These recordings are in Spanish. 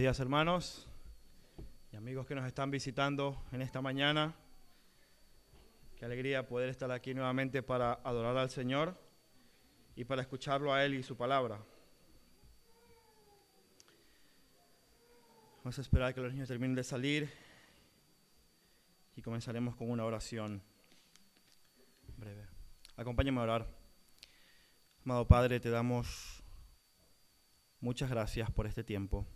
días, hermanos y amigos que nos están visitando en esta mañana. Qué alegría poder estar aquí nuevamente para adorar al Señor y para escucharlo a Él y su palabra. Vamos a esperar que los niños terminen de salir y comenzaremos con una oración breve. Acompáñame a orar. Amado Padre, te damos muchas gracias por este tiempo.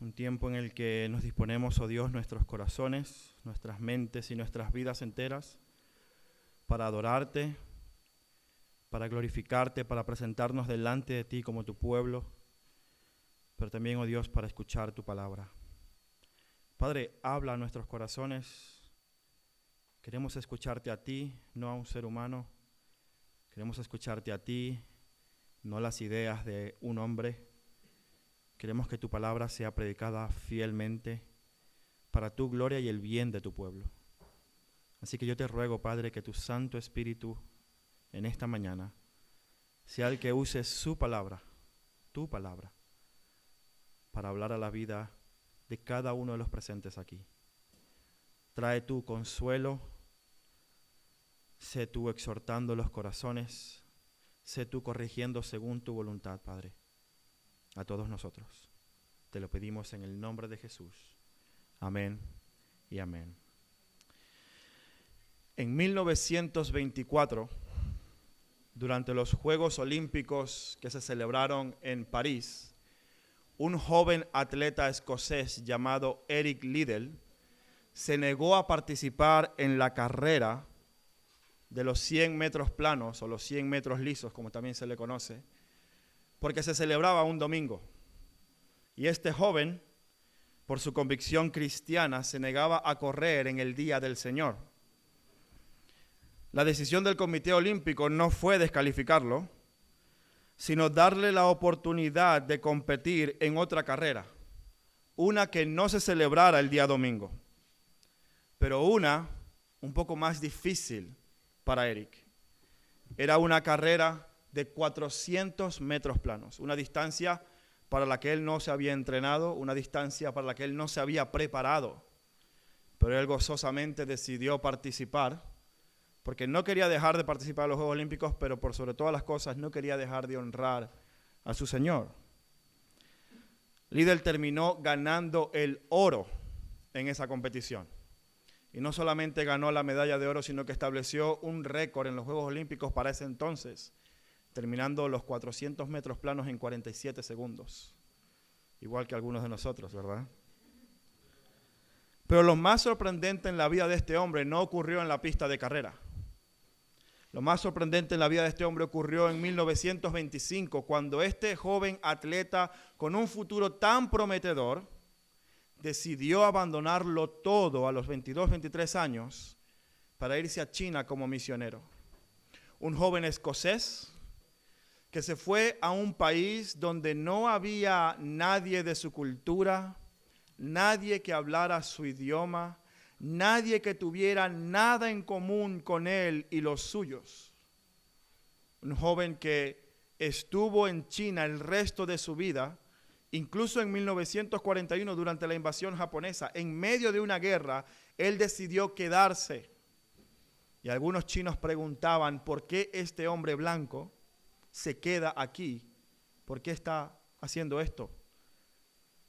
Un tiempo en el que nos disponemos, oh Dios, nuestros corazones, nuestras mentes y nuestras vidas enteras para adorarte, para glorificarte, para presentarnos delante de ti como tu pueblo, pero también, oh Dios, para escuchar tu palabra. Padre, habla a nuestros corazones. Queremos escucharte a ti, no a un ser humano. Queremos escucharte a ti, no las ideas de un hombre. Queremos que tu palabra sea predicada fielmente para tu gloria y el bien de tu pueblo. Así que yo te ruego, Padre, que tu Santo Espíritu en esta mañana sea el que use su palabra, tu palabra, para hablar a la vida de cada uno de los presentes aquí. Trae tu consuelo, sé tú exhortando los corazones, sé tú corrigiendo según tu voluntad, Padre. A todos nosotros. Te lo pedimos en el nombre de Jesús. Amén y amén. En 1924, durante los Juegos Olímpicos que se celebraron en París, un joven atleta escocés llamado Eric Liddell se negó a participar en la carrera de los 100 metros planos o los 100 metros lisos, como también se le conoce, porque se celebraba un domingo. Y este joven, por su convicción cristiana, se negaba a correr en el día del Señor. La decisión del Comité Olímpico no fue descalificarlo, sino darle la oportunidad de competir en otra carrera, una que no se celebrara el día domingo, pero una un poco más difícil para Eric. Era una carrera de 400 metros planos, una distancia para la que él no se había entrenado, una distancia para la que él no se había preparado, pero él gozosamente decidió participar, porque no quería dejar de participar en los Juegos Olímpicos, pero por sobre todas las cosas no quería dejar de honrar a su Señor. Liddell terminó ganando el oro en esa competición, y no solamente ganó la medalla de oro, sino que estableció un récord en los Juegos Olímpicos para ese entonces, terminando los 400 metros planos en 47 segundos. Igual que algunos de nosotros, ¿verdad? Pero lo más sorprendente en la vida de este hombre no ocurrió en la pista de carrera. Lo más sorprendente en la vida de este hombre ocurrió en 1925, cuando este joven atleta con un futuro tan prometedor decidió abandonarlo todo a los 22, 23 años para irse a China como misionero. Un joven escocés que se fue a un país donde no había nadie de su cultura, nadie que hablara su idioma, nadie que tuviera nada en común con él y los suyos. Un joven que estuvo en China el resto de su vida, incluso en 1941 durante la invasión japonesa, en medio de una guerra, él decidió quedarse. Y algunos chinos preguntaban por qué este hombre blanco se queda aquí. ¿Por qué está haciendo esto?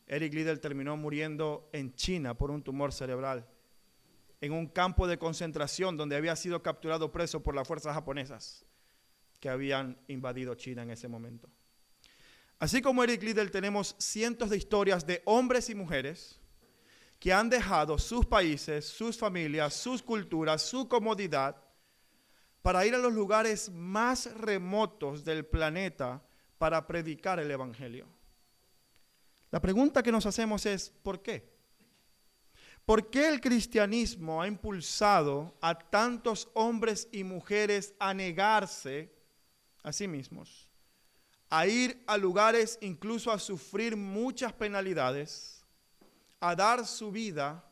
Eric Liddell terminó muriendo en China por un tumor cerebral, en un campo de concentración donde había sido capturado preso por las fuerzas japonesas que habían invadido China en ese momento. Así como Eric Liddell, tenemos cientos de historias de hombres y mujeres que han dejado sus países, sus familias, sus culturas, su comodidad, para ir a los lugares más remotos del planeta para predicar el Evangelio. La pregunta que nos hacemos es, ¿por qué? ¿Por qué el cristianismo ha impulsado a tantos hombres y mujeres a negarse a sí mismos, a ir a lugares incluso a sufrir muchas penalidades, a dar su vida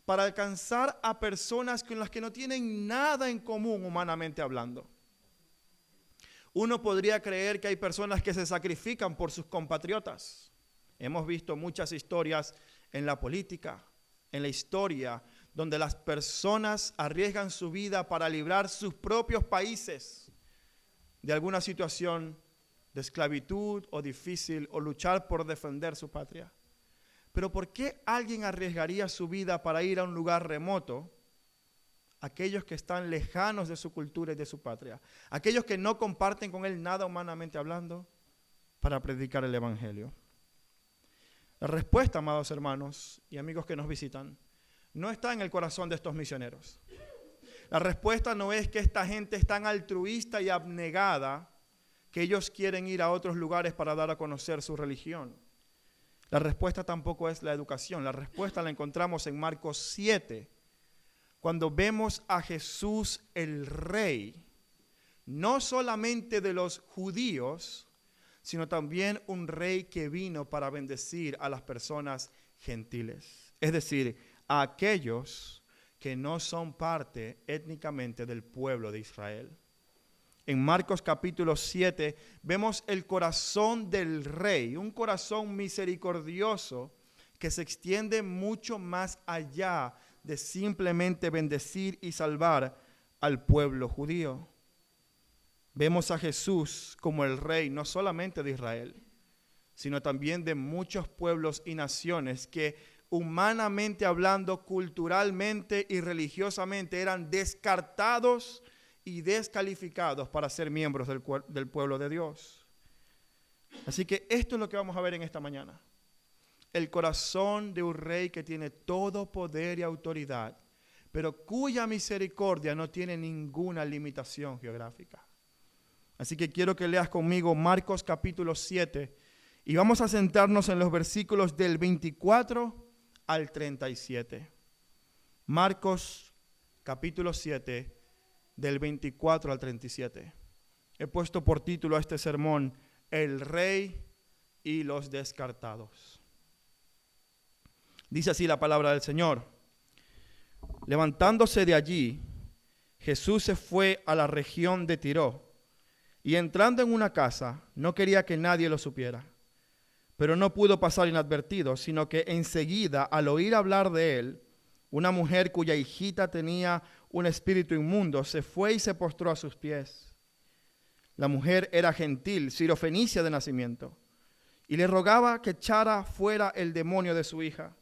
para alcanzar a personas con las que no tienen nada en común humanamente hablando? Uno podría creer que hay personas que se sacrifican por sus compatriotas, Hemos visto muchas historias en la política, en la historia, donde las personas arriesgan su vida para librar sus propios países de alguna situación de esclavitud o difícil, o luchar por defender su patria. Pero ¿por qué alguien arriesgaría su vida para ir a un lugar remoto? Aquellos que están lejanos de su cultura y de su patria, aquellos que no comparten con él nada humanamente hablando, para predicar el evangelio. La respuesta, amados hermanos y amigos que nos visitan, no está en el corazón de estos misioneros. La respuesta no es que esta gente es tan altruista y abnegada que ellos quieren ir a otros lugares para dar a conocer su religión. La respuesta tampoco es la educación. La respuesta la encontramos en Marcos 7, cuando vemos a Jesús el Rey, no solamente de los judíos, sino también un rey que vino para bendecir a las personas gentiles. Es decir, a aquellos que no son parte étnicamente del pueblo de Israel. En Marcos capítulo 7 vemos el corazón del rey, un corazón misericordioso que se extiende mucho más allá de simplemente bendecir y salvar al pueblo judío. Vemos a Jesús como el rey no solamente de Israel, sino también de muchos pueblos y naciones que humanamente hablando, culturalmente y religiosamente eran descartados y descalificados para ser miembros del pueblo de Dios. Así que esto es lo que vamos a ver en esta mañana. El corazón de un rey que tiene todo poder y autoridad, pero cuya misericordia no tiene ninguna limitación geográfica. Así que quiero que leas conmigo Marcos capítulo 7 y vamos a centrarnos en los versículos del 24 al 37. Marcos capítulo 7 del 24 al 37. He puesto por título a este sermón, El Rey y los Descartados. Dice así la palabra del Señor. Levantándose de allí, Jesús se fue a la región de Tiro, y entrando en una casa, no quería que nadie lo supiera. Pero no pudo pasar inadvertido, sino que enseguida, al oír hablar de él, una mujer cuya hijita tenía un espíritu inmundo, se fue y se postró a sus pies. La mujer era gentil, sirofenicia de nacimiento, y le rogaba que echara fuera el demonio de su hija.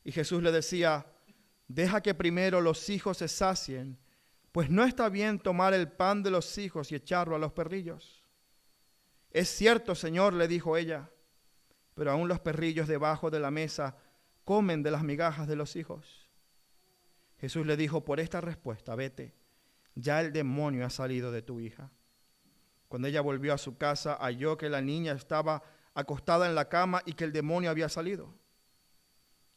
Y Jesús le decía, deja que primero los hijos se sacien, pues no está bien tomar el pan de los hijos y echarlo a los perrillos. Es cierto, Señor, le dijo ella, pero aún los perrillos debajo de la mesa comen de las migajas de los hijos. Jesús le dijo, por esta respuesta, vete, ya el demonio ha salido de tu hija. Cuando ella volvió a su casa, halló que la niña estaba acostada en la cama y que el demonio había salido.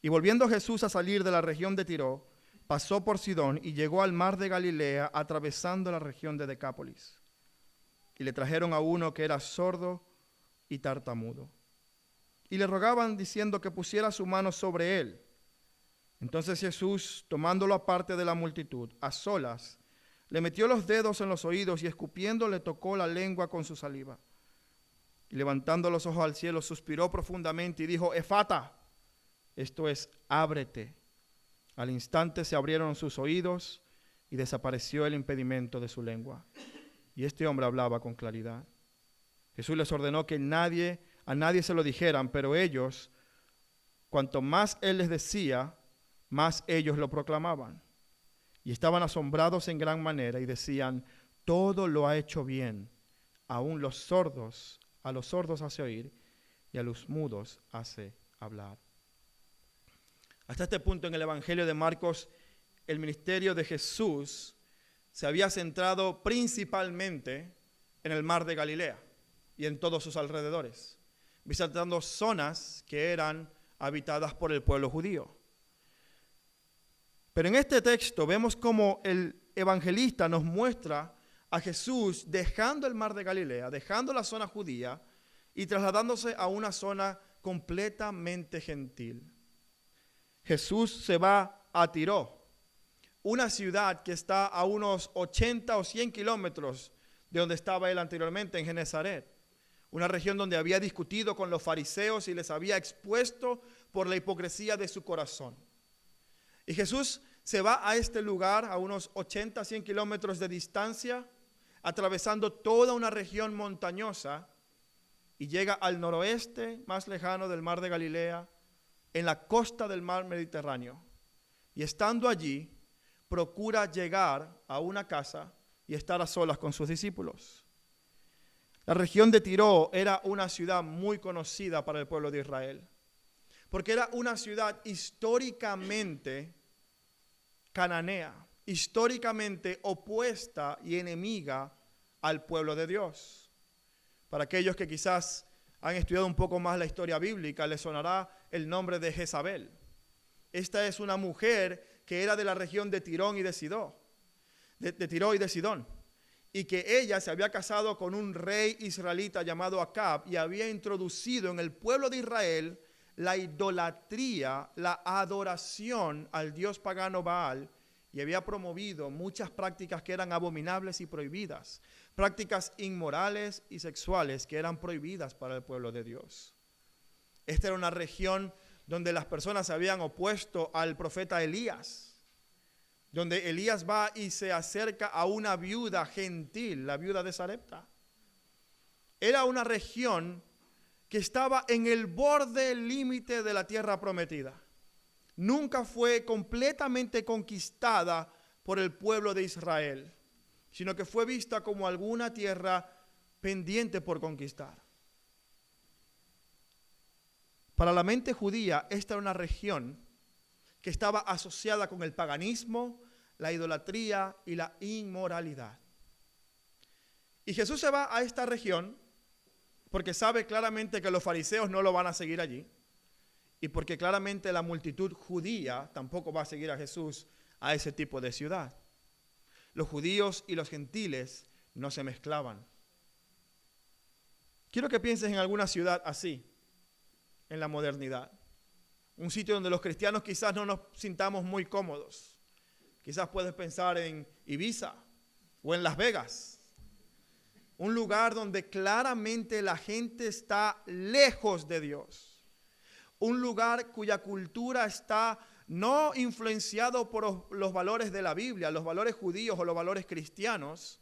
Y volviendo Jesús a salir de la región de Tiro, pasó por Sidón y llegó al mar de Galilea, atravesando la región de Decápolis. Y le trajeron a uno que era sordo y tartamudo. Y le rogaban diciendo que pusiera su mano sobre él. Entonces Jesús, tomándolo aparte de la multitud, a solas, le metió los dedos en los oídos y escupiendo le tocó la lengua con su saliva. Y levantando los ojos al cielo, suspiró profundamente y dijo, Efata, esto es, ábrete. Al instante se abrieron sus oídos y desapareció el impedimento de su lengua. Y este hombre hablaba con claridad. Jesús les ordenó que a nadie se lo dijeran, pero ellos, cuanto más él les decía, más ellos lo proclamaban. Y estaban asombrados en gran manera y decían, todo lo ha hecho bien. Aún a los sordos hace oír y a los mudos hace hablar. Hasta este punto en el Evangelio de Marcos, el ministerio de Jesús se había centrado principalmente en el mar de Galilea y en todos sus alrededores, visitando zonas que eran habitadas por el pueblo judío. Pero en este texto vemos cómo el evangelista nos muestra a Jesús dejando el mar de Galilea, dejando la zona judía y trasladándose a una zona completamente gentil. Jesús se va a Tiro, una ciudad que está a unos 80 o 100 kilómetros de donde estaba él anteriormente, en Genezaret. una región donde había discutido con los fariseos y les había expuesto por la hipocresía de su corazón. Y Jesús se va a este lugar a unos 80, 100 kilómetros de distancia, atravesando toda una región montañosa, y llega al noroeste más lejano del mar de Galilea, en la costa del mar Mediterráneo. Y estando allí, procura llegar a una casa y estar a solas con sus discípulos. La región de Tiro era una ciudad muy conocida para el pueblo de Israel, porque era una ciudad históricamente cananea, históricamente opuesta y enemiga al pueblo de Dios. Para aquellos que quizás han estudiado un poco más la historia bíblica, les sonará el nombre de Jezabel. Esta es una mujer que era de la región de Tirón y de Sidón, de Tiro y de Sidón, y que ella se había casado con un rey israelita llamado Acab y había introducido en el pueblo de Israel la idolatría, la adoración al dios pagano Baal, y había promovido muchas prácticas que eran abominables y prohibidas, prácticas inmorales y sexuales que eran prohibidas para el pueblo de Dios. Esta era una región donde las personas se habían opuesto al profeta Elías, donde Elías va y se acerca a una viuda gentil, la viuda de Sarepta. Era una región que estaba en el borde límite de la tierra prometida. Nunca fue completamente conquistada por el pueblo de Israel, sino que fue vista como alguna tierra pendiente por conquistar. Para la mente judía, esta era una región que estaba asociada con el paganismo, la idolatría y la inmoralidad. Y Jesús se va a esta región porque sabe claramente que los fariseos no lo van a seguir allí, y porque claramente la multitud judía tampoco va a seguir a Jesús a ese tipo de ciudad. Los judíos y los gentiles no se mezclaban. Quiero que pienses en alguna ciudad así, en la modernidad. Un sitio donde los cristianos quizás no nos sintamos muy cómodos. Quizás puedes pensar en Ibiza o en Las Vegas. Un lugar donde claramente la gente está lejos de Dios. Un lugar cuya cultura está no influenciado por los valores de la Biblia, los valores judíos o los valores cristianos,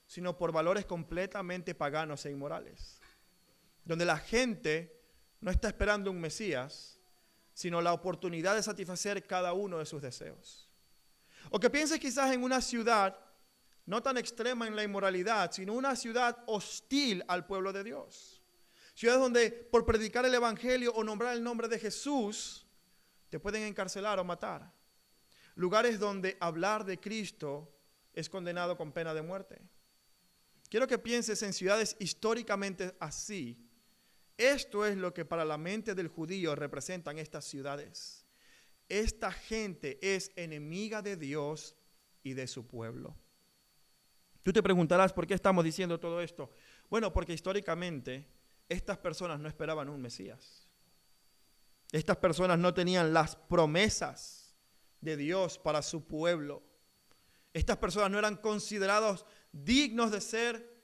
sino por valores completamente paganos e inmorales. Donde la gente no está esperando un Mesías, sino la oportunidad de satisfacer cada uno de sus deseos. O que pienses quizás en una ciudad no tan extrema en la inmoralidad, sino una ciudad hostil al pueblo de Dios. Ciudades donde por predicar el evangelio o nombrar el nombre de Jesús te pueden encarcelar o matar. Lugares donde hablar de Cristo es condenado con pena de muerte. Quiero que pienses en ciudades históricamente así. Esto es lo que para la mente del judío representan estas ciudades. Esta gente es enemiga de Dios y de su pueblo. Tú te preguntarás, ¿por qué estamos diciendo todo esto? Bueno, porque históricamente estas personas no esperaban un Mesías. Estas personas no tenían las promesas de Dios para su pueblo. Estas personas no eran considerados dignos de ser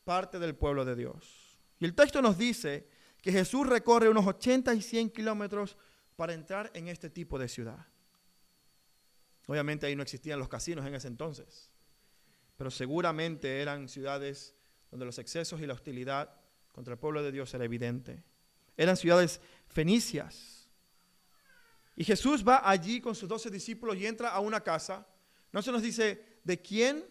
parte del pueblo de Dios. Y el texto nos dice que Jesús recorre unos 80 y 100 kilómetros para entrar en este tipo de ciudad. Obviamente ahí no existían los casinos en ese entonces, pero seguramente eran ciudades donde los excesos y la hostilidad contra el pueblo de Dios era evidente. Eran ciudades fenicias. Y Jesús va allí con sus 12 discípulos y entra a una casa. No se nos dice de quién,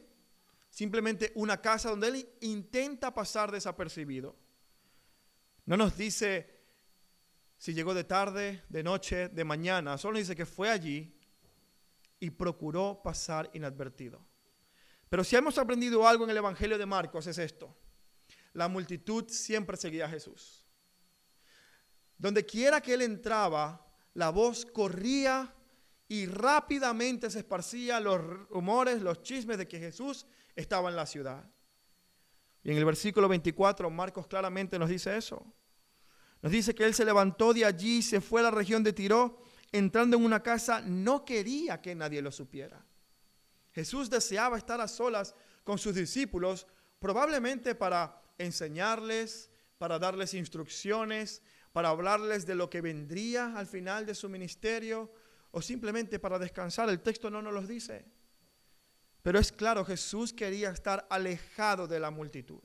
simplemente una casa donde él intenta pasar desapercibido. No nos dice si llegó de tarde, de noche, de mañana. Solo dice que fue allí y procuró pasar inadvertido. Pero si hemos aprendido algo en el Evangelio de Marcos es esto. La multitud siempre seguía a Jesús. Donde quiera que él entraba, la voz corría y rápidamente se esparcían los rumores, los chismes de que Jesús estaba en la ciudad. Y en el versículo 24, Marcos claramente nos dice eso. Nos dice que él se levantó de allí, se fue a la región de Tiro, entrando en una casa, no quería que nadie lo supiera. Jesús deseaba estar a solas con sus discípulos, probablemente para enseñarles, para darles instrucciones, para hablarles de lo que vendría al final de su ministerio, o simplemente para descansar. El texto no nos lo dice. Pero es claro, Jesús quería estar alejado de la multitud.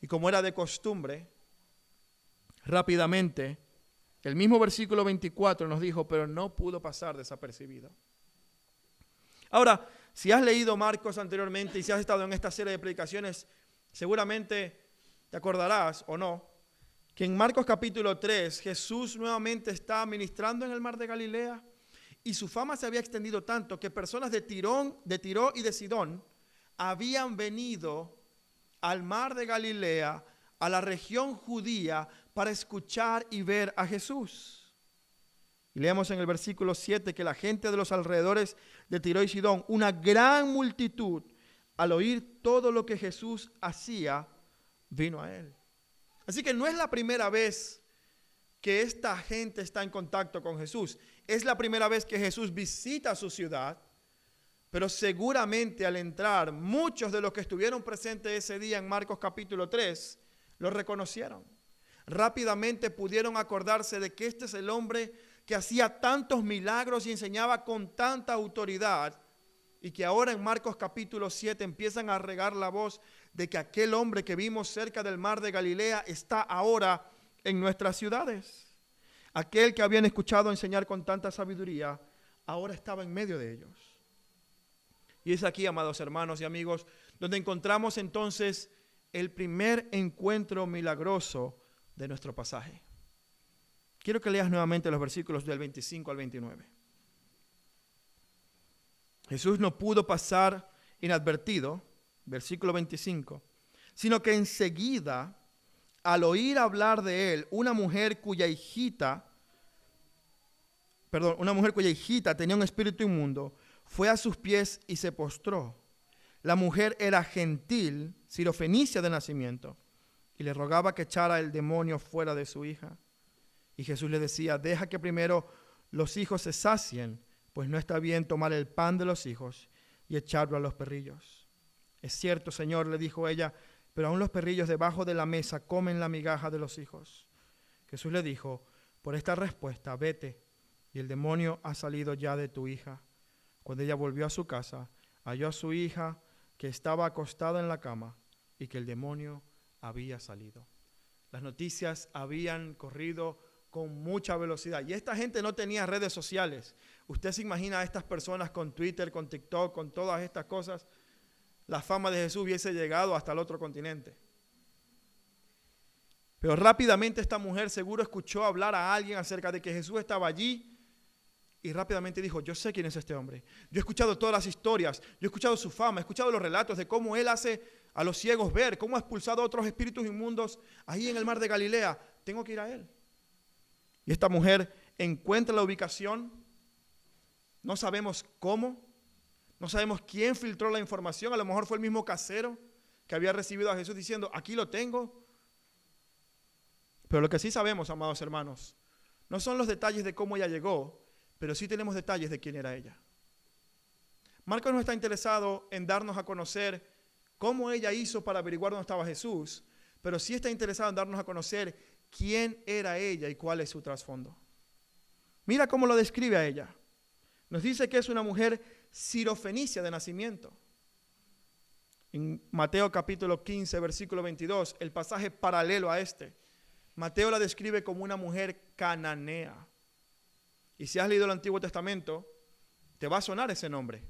Y como era de costumbre, rápidamente, el mismo versículo 24 nos dijo, pero no pudo pasar desapercibido. Ahora, si has leído Marcos anteriormente y si has estado en esta serie de predicaciones, seguramente te acordarás o no, que en Marcos capítulo 3 Jesús nuevamente está ministrando en el mar de Galilea y su fama se había extendido tanto que personas de Tiro y de Sidón habían venido al mar de Galilea, a la región judía, para escuchar y ver a Jesús. Y leemos en el versículo 7 que la gente de los alrededores de Tiro y Sidón, una gran multitud, al oír todo lo que Jesús hacía, vino a él. Así que no es la primera vez que esta gente está en contacto con Jesús. Es la primera vez que Jesús visita su ciudad, pero seguramente al entrar, muchos de los que estuvieron presentes ese día en Marcos capítulo 3, lo reconocieron. Rápidamente pudieron acordarse de que este es el hombre que hacía tantos milagros y enseñaba con tanta autoridad, y que ahora en Marcos capítulo 7 empiezan a regar la voz de que aquel hombre que vimos cerca del mar de Galilea está ahora en nuestras ciudades. Aquel que habían escuchado enseñar con tanta sabiduría, ahora estaba en medio de ellos. Y es aquí, amados hermanos y amigos, donde encontramos entonces el primer encuentro milagroso de nuestro pasaje. Quiero que leas nuevamente los versículos del 25 al 29. Jesús no pudo pasar inadvertido, versículo 25, sino que enseguida, al oír hablar de él, una mujer cuya hijita tenía un espíritu inmundo, fue a sus pies y se postró. La mujer era gentil, sirofenicia de nacimiento, y le rogaba que echara el demonio fuera de su hija. Y Jesús le decía, deja que primero los hijos se sacien, pues no está bien tomar el pan de los hijos y echarlo a los perrillos. Es cierto, Señor, le dijo ella, pero aún los perrillos debajo de la mesa comen la migaja de los hijos. Jesús le dijo, por esta respuesta, vete, y el demonio ha salido ya de tu hija. Cuando ella volvió a su casa, halló a su hija que estaba acostada en la cama y que el demonio había salido. Las noticias habían corrido con mucha velocidad y esta gente no tenía redes sociales. Usted se imagina a estas personas con Twitter, con TikTok, con todas estas cosas. La fama de Jesús hubiese llegado hasta el otro continente. Pero rápidamente esta mujer seguro escuchó hablar a alguien acerca de que Jesús estaba allí y rápidamente dijo, yo sé quién es este hombre. Yo he escuchado todas las historias, yo he escuchado su fama, he escuchado los relatos de cómo él hace a los ciegos ver, cómo ha expulsado a otros espíritus inmundos ahí en el mar de Galilea. Tengo que ir a él. Y esta mujer encuentra la ubicación, no sabemos cómo, no sabemos quién filtró la información, a lo mejor fue el mismo casero que había recibido a Jesús diciendo, aquí lo tengo. Pero lo que sí sabemos, amados hermanos, no son los detalles de cómo ella llegó, pero sí tenemos detalles de quién era ella. Marcos no está interesado en darnos a conocer cómo ella hizo para averiguar dónde estaba Jesús, pero sí está interesado en darnos a conocer quién era ella y cuál es su trasfondo. Mira cómo lo describe a ella. Nos dice que es una mujer sirofenicia de nacimiento. En Mateo capítulo 15, versículo 22, el pasaje paralelo a este, Mateo la describe como una mujer cananea. Y si has leído el Antiguo Testamento, te va a sonar ese nombre.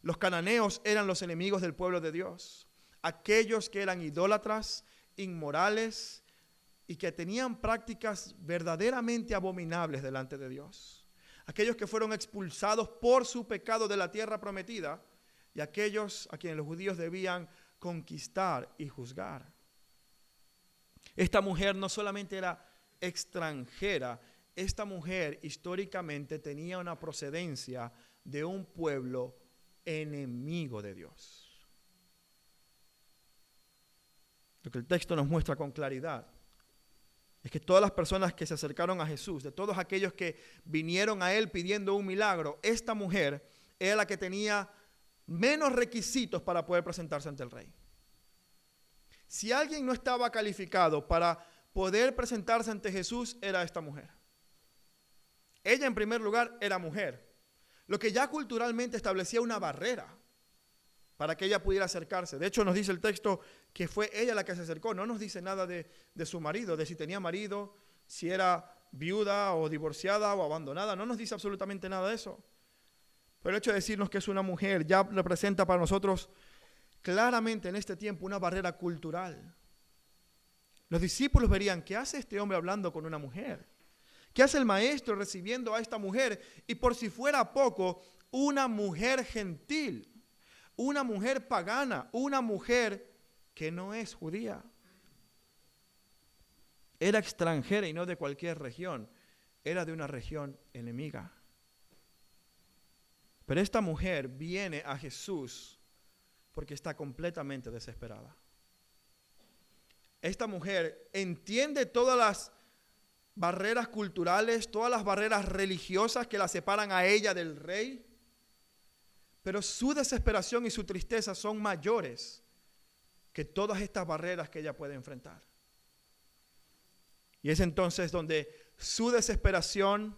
Los cananeos eran los enemigos del pueblo de Dios. Aquellos que eran idólatras, inmorales y que tenían prácticas verdaderamente abominables delante de Dios. Aquellos que fueron expulsados por su pecado de la tierra prometida y aquellos a quienes los judíos debían conquistar y juzgar. Esta mujer no solamente era extranjera, esta mujer históricamente tenía una procedencia de un pueblo enemigo de Dios. Lo que el texto nos muestra con claridad es que todas las personas que se acercaron a Jesús, de todos aquellos que vinieron a él pidiendo un milagro, esta mujer era la que tenía menos requisitos para poder presentarse ante el rey. Si alguien no estaba calificado para poder presentarse ante Jesús, era esta mujer. Ella, en primer lugar, era mujer, lo que ya culturalmente establecía una barrera para que ella pudiera acercarse. De hecho, nos dice el texto que fue ella la que se acercó. No nos dice nada de su marido, de si tenía marido, si era viuda o divorciada o abandonada. No nos dice absolutamente nada de eso. Pero el hecho de decirnos que es una mujer ya representa para nosotros claramente en este tiempo una barrera cultural. Los discípulos verían, ¿qué hace este hombre hablando con una mujer? ¿Qué hace el maestro recibiendo a esta mujer? Y por si fuera poco, una mujer gentil, una mujer pagana, una mujer que no es judía. Era extranjera y no de cualquier región, era de una región enemiga. Pero esta mujer viene a Jesús porque está completamente desesperada. Esta mujer entiende todas las barreras culturales, todas las barreras religiosas que la separan a ella del rey, pero su desesperación y su tristeza son mayores que todas estas barreras que ella puede enfrentar. Y es entonces donde su desesperación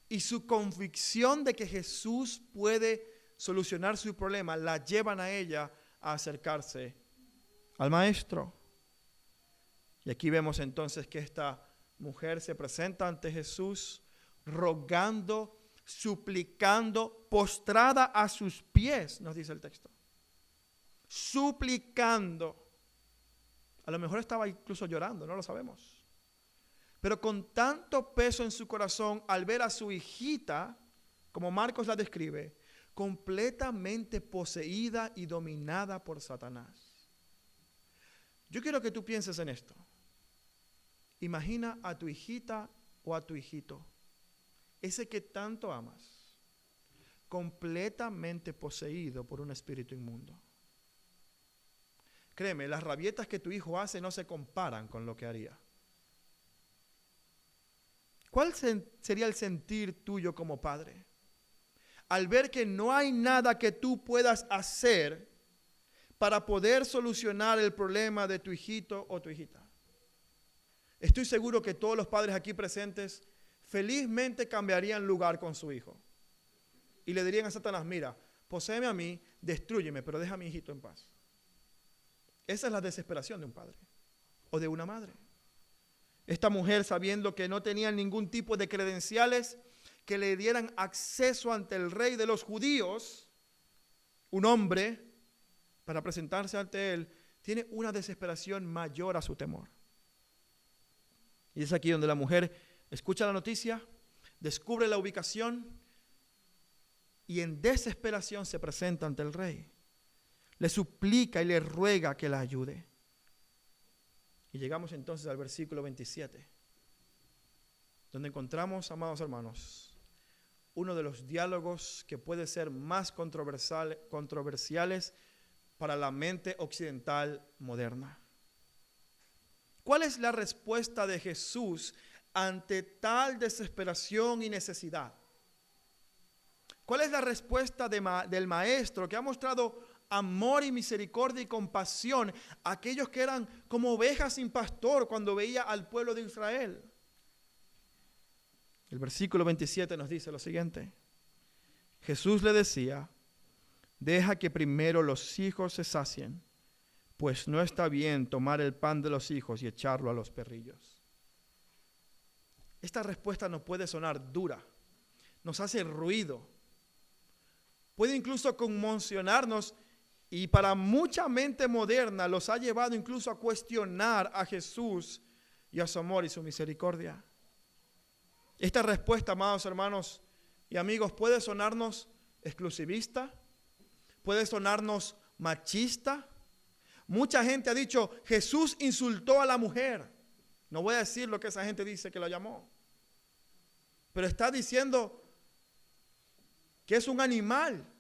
y su convicción de que Jesús puede solucionar su problema la llevan a ella a acercarse al maestro. Y aquí vemos entonces que esta mujer se presenta ante Jesús rogando, suplicando, postrada a sus pies, nos dice el texto. Suplicando. A lo mejor estaba incluso llorando, no lo sabemos. Pero con tanto peso en su corazón al ver a su hijita, como Marcos la describe, completamente poseída y dominada por Satanás. Yo quiero que tú pienses en esto. Imagina a tu hijita o a tu hijito, ese que tanto amas, completamente poseído por un espíritu inmundo. Créeme, las rabietas que tu hijo hace no se comparan con lo que haría. ¿Cuál sería el sentir tuyo como padre? Al ver que no hay nada que tú puedas hacer para poder solucionar el problema de tu hijito o tu hijita. Estoy seguro que todos los padres aquí presentes felizmente cambiarían lugar con su hijo. Y le dirían a Satanás, mira, poséeme a mí, destrúyeme, pero deja a mi hijito en paz. Esa es la desesperación de un padre o de una madre. Esta mujer, sabiendo que no tenía ningún tipo de credenciales que le dieran acceso ante el rey de los judíos, un hombre, para presentarse ante él, tiene una desesperación mayor a su temor. Y es aquí donde la mujer escucha la noticia, descubre la ubicación y en desesperación se presenta ante el rey. Le suplica y le ruega que la ayude. Y llegamos entonces al versículo 27, donde encontramos, amados hermanos, uno de los diálogos que puede ser más controversiales para la mente occidental moderna. ¿Cuál es la respuesta de Jesús ante tal desesperación y necesidad? ¿Cuál es la respuesta del Maestro que ha mostrado amor y misericordia y compasión a aquellos que eran como ovejas sin pastor cuando veía al pueblo de Israel? El versículo 27 nos dice lo siguiente. Jesús le decía, deja que primero los hijos se sacien, pues no está bien tomar el pan de los hijos y echarlo a los perrillos. Esta respuesta nos puede sonar dura, nos hace ruido, puede incluso conmocionarnos y para mucha mente moderna los ha llevado incluso a cuestionar a Jesús y a su amor y su misericordia. Esta respuesta, amados hermanos y amigos, puede sonarnos exclusivista, puede sonarnos machista. Mucha gente ha dicho, Jesús insultó a la mujer. No voy a decir lo que esa gente dice que la llamó. Pero está diciendo que es un animal.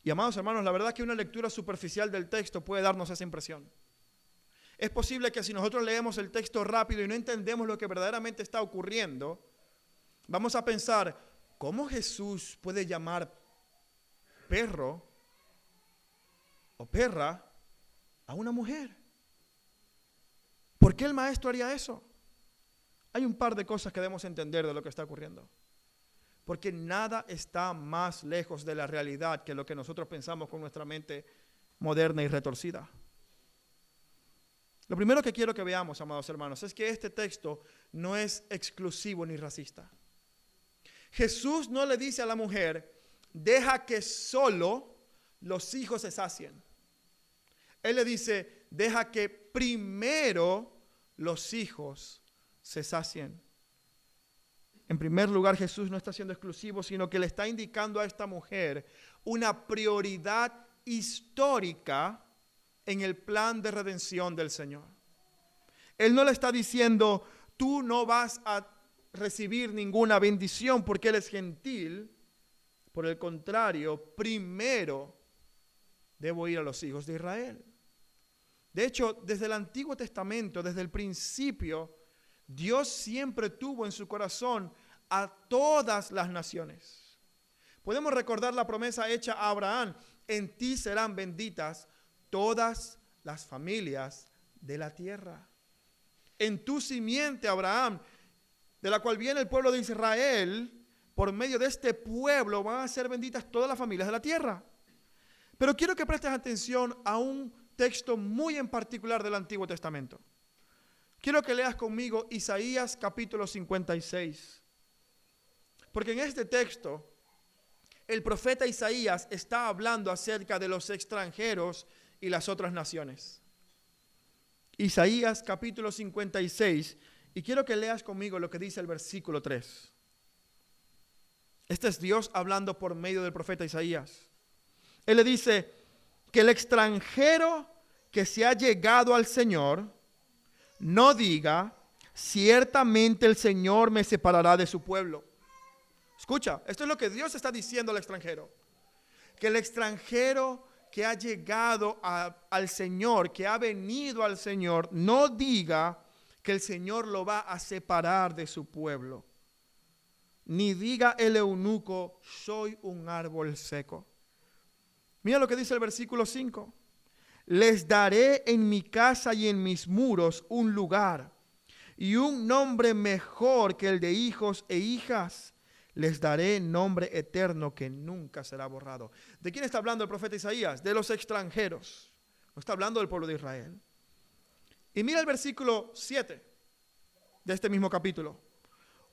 Y amados hermanos, la verdad que una lectura superficial del texto puede darnos esa impresión. Es posible que si nosotros leemos el texto rápido y no entendemos lo que verdaderamente está ocurriendo, vamos a pensar, ¿cómo Jesús puede llamar perro o perra a una mujer. ¿Por qué el maestro haría eso? Hay un par de cosas que debemos entender de lo que está ocurriendo. Porque nada está más lejos de la realidad que lo que nosotros pensamos con nuestra mente moderna y retorcida. Lo primero que quiero que veamos, amados hermanos, es que este texto no es exclusivo ni racista. Jesús no le dice a la mujer, deja que solo los hijos se sacien. Él le dice, deja que primero los hijos se sacien. En primer lugar, Jesús no está siendo exclusivo, sino que le está indicando a esta mujer una prioridad histórica en el plan de redención del Señor. Él no le está diciendo, tú no vas a recibir ninguna bendición porque Él es gentil. Por el contrario, primero debo ir a los hijos de Israel. De hecho, desde el Antiguo Testamento, desde el principio, Dios siempre tuvo en su corazón a todas las naciones. Podemos recordar la promesa hecha a Abraham, en ti serán benditas todas las familias de la tierra. En tu simiente, Abraham, de la cual viene el pueblo de Israel, por medio de este pueblo van a ser benditas todas las familias de la tierra. Pero quiero que prestes atención a un texto muy en particular del Antiguo Testamento. Quiero que leas conmigo Isaías capítulo 56. Porque en este texto, el profeta Isaías está hablando acerca de los extranjeros y las otras naciones. Isaías capítulo 56, y quiero que leas conmigo lo que dice el versículo 3. Este es Dios hablando por medio del profeta Isaías. Él le dice que el extranjero que se ha llegado al Señor no diga, ciertamente el Señor me separará de su pueblo. Escucha, esto es lo que Dios está diciendo al extranjero. Que el extranjero que ha llegado al Señor, que ha venido al Señor, no diga que el Señor lo va a separar de su pueblo. Ni diga el eunuco, soy un árbol seco. Mira lo que dice el versículo 5. Les daré en mi casa y en mis muros un lugar y un nombre mejor que el de hijos e hijas. Les daré nombre eterno que nunca será borrado. ¿De quién está hablando el profeta Isaías? De los extranjeros. No está hablando del pueblo de Israel. Y mira el versículo 7 de este mismo capítulo.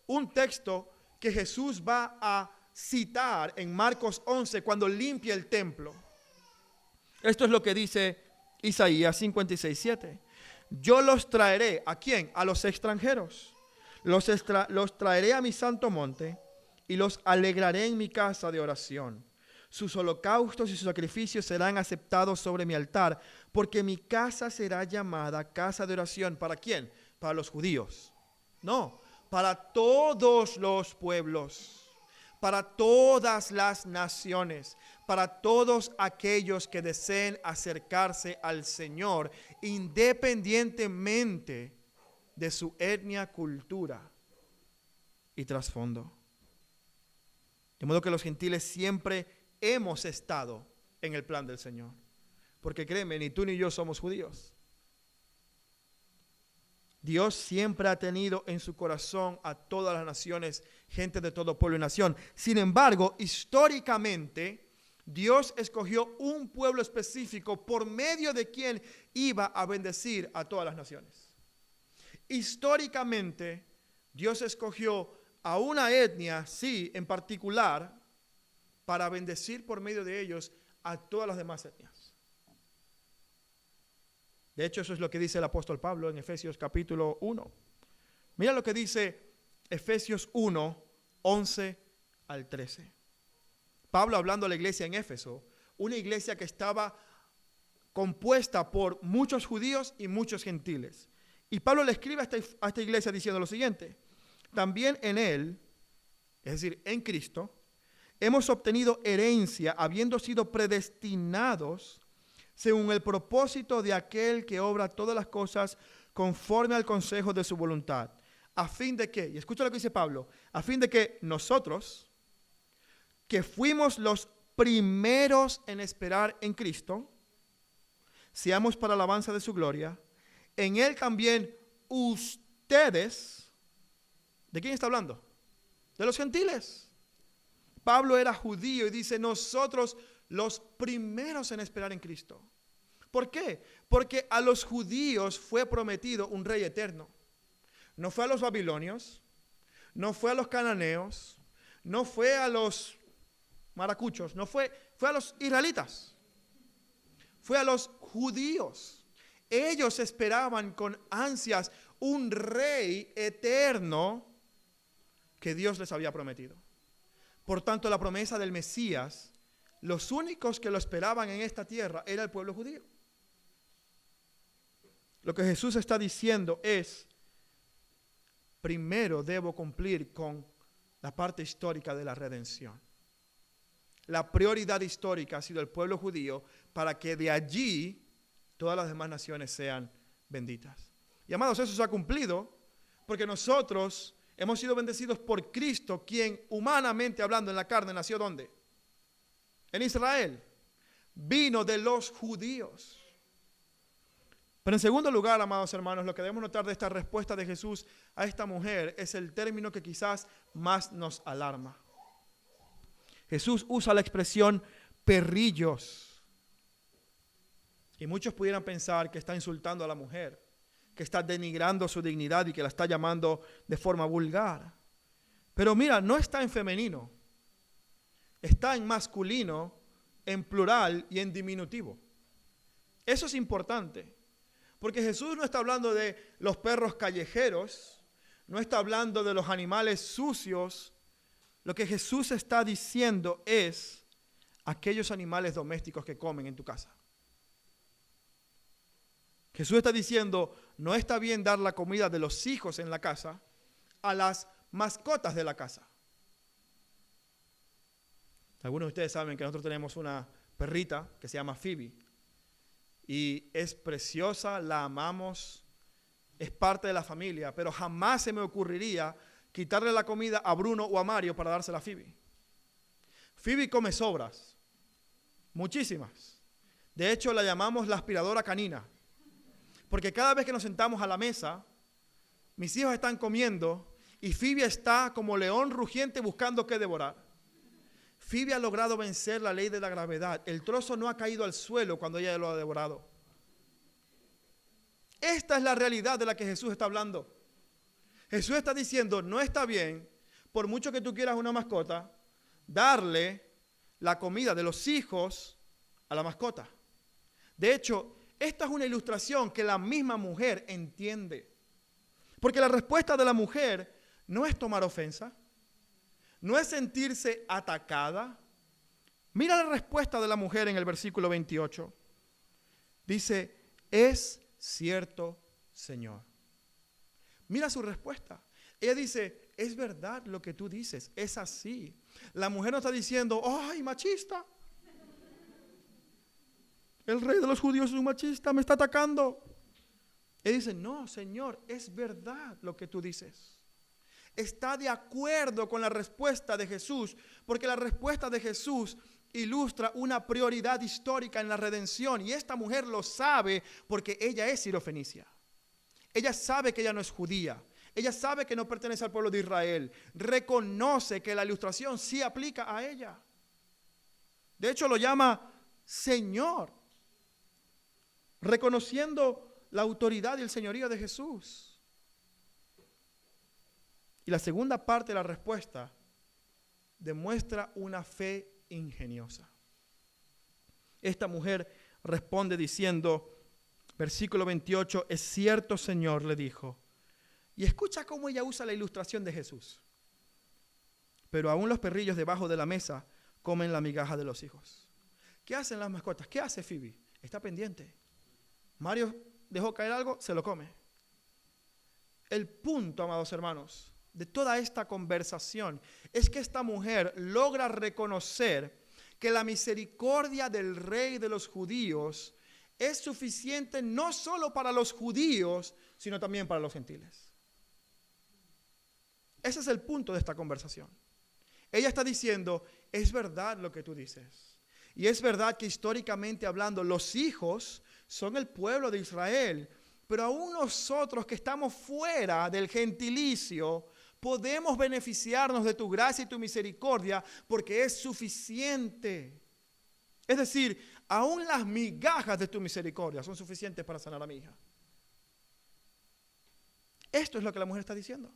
Un texto que Jesús va a citar en Marcos 11 cuando limpia el templo. Esto es lo que dice Isaías 56:7. Yo los traeré, ¿a quién? A los extranjeros. Los traeré a mi santo monte y los alegraré en mi casa de oración. Sus holocaustos y sus sacrificios serán aceptados sobre mi altar, porque mi casa será llamada casa de oración. ¿Para quién? Para los judíos. No, para todos los pueblos. Para todas las naciones, para todos aquellos que deseen acercarse al Señor, independientemente de su etnia, cultura y trasfondo. De modo que los gentiles siempre hemos estado en el plan del Señor. Porque créeme, ni tú ni yo somos judíos. Dios siempre ha tenido en su corazón a todas las naciones, gente de todo pueblo y nación. Sin embargo, históricamente, Dios escogió un pueblo específico por medio de quien iba a bendecir a todas las naciones. Históricamente, Dios escogió a una etnia, sí, en particular, para bendecir por medio de ellos a todas las demás etnias. De hecho, eso es lo que dice el apóstol Pablo en Efesios capítulo 1. Mira lo que dice Efesios 1, 11 al 13. Pablo hablando a la iglesia en Éfeso, una iglesia que estaba compuesta por muchos judíos y muchos gentiles. Y Pablo le escribe a esta iglesia diciendo lo siguiente: también en él, es decir, en Cristo, hemos obtenido herencia habiendo sido predestinados según el propósito de aquel que obra todas las cosas conforme al consejo de su voluntad, a fin de que, y escucha lo que dice Pablo, a fin de que nosotros, que fuimos los primeros en esperar en Cristo, seamos para la alabanza de su gloria. En él también ustedes, ¿de quién está hablando? De los gentiles. Pablo era judío y dice, nosotros los primeros en esperar en Cristo. ¿Por qué? Porque a los judíos fue prometido un rey eterno. No fue a los babilonios, no fue a los cananeos, no fue a los maracuchos, no fue a los israelitas. Fue a los judíos. Ellos esperaban con ansias un rey eterno que Dios les había prometido. Por tanto, la promesa del Mesías, los únicos que lo esperaban en esta tierra era el pueblo judío. Lo que Jesús está diciendo es, primero debo cumplir con la parte histórica de la redención. La prioridad histórica ha sido el pueblo judío para que de allí todas las demás naciones sean benditas. Y amados, eso se ha cumplido porque nosotros hemos sido bendecidos por Cristo, quien humanamente hablando en la carne nació ¿dónde? En Israel. Vino de los judíos. Pero en segundo lugar, amados hermanos, lo que debemos notar de esta respuesta de Jesús a esta mujer es el término que quizás más nos alarma. Jesús usa la expresión perrillos. Y muchos pudieran pensar que está insultando a la mujer, que está denigrando su dignidad y que la está llamando de forma vulgar. Pero mira, no está en femenino, está en masculino, en plural y en diminutivo. Eso es importante, porque Jesús no está hablando de los perros callejeros, no está hablando de los animales sucios. Lo que Jesús está diciendo es aquellos animales domésticos que comen en tu casa. Jesús está diciendo, no está bien dar la comida de los hijos en la casa a las mascotas de la casa. Algunos de ustedes saben que nosotros tenemos una perrita que se llama Phoebe. Y es preciosa, la amamos, es parte de la familia, pero jamás se me ocurriría quitarle la comida a Bruno o a Mario para dársela a Phoebe. Phoebe come sobras, muchísimas. De hecho, la llamamos la aspiradora canina. Porque cada vez que nos sentamos a la mesa, mis hijos están comiendo y Phoebe está como león rugiente buscando qué devorar. Phoebe ha logrado vencer la ley de la gravedad. El trozo no ha caído al suelo cuando ella lo ha devorado. Esta es la realidad de la que Jesús está hablando. Jesús está diciendo, no está bien, por mucho que tú quieras una mascota, darle la comida de los hijos a la mascota. De hecho, esta es una ilustración que la misma mujer entiende. Porque la respuesta de la mujer no es tomar ofensa, no es sentirse atacada. Mira la respuesta de la mujer en el versículo 28. Dice, es cierto, Señor. Mira su respuesta. Ella dice, es verdad lo que tú dices, es así. La mujer no está diciendo, ¡ay, machista! El rey de los judíos es un machista, me está atacando. Él dice, no, Señor, es verdad lo que tú dices. Está de acuerdo con la respuesta de Jesús, porque la respuesta de Jesús ilustra una prioridad histórica en la redención. Y esta mujer lo sabe porque ella es sirofenicia. Ella sabe que ella no es judía. Ella sabe que no pertenece al pueblo de Israel. Reconoce que la ilustración sí aplica a ella. De hecho, lo llama Señor, reconociendo la autoridad y el señorío de Jesús. Y la segunda parte de la respuesta demuestra una fe ingeniosa. Esta mujer responde diciendo, versículo 28, es cierto, Señor, le dijo. Y escucha cómo ella usa la ilustración de Jesús. Pero aún los perrillos debajo de la mesa comen la migaja de los hijos. ¿Qué hacen las mascotas? ¿Qué hace Phoebe? Está pendiente. Mario dejó caer algo, se lo come. El punto, amados hermanos, de toda esta conversación es que esta mujer logra reconocer que la misericordia del rey de los judíos es suficiente no solo para los judíos, sino también para los gentiles. Ese es el punto de esta conversación. Ella está diciendo, es verdad lo que tú dices. Y es verdad que históricamente hablando, los hijos son el pueblo de Israel. Pero aún nosotros que estamos fuera del gentilicio, podemos beneficiarnos de tu gracia y tu misericordia porque es suficiente. Es decir, aún las migajas de tu misericordia son suficientes para sanar a mi hija. Esto es lo que la mujer está diciendo.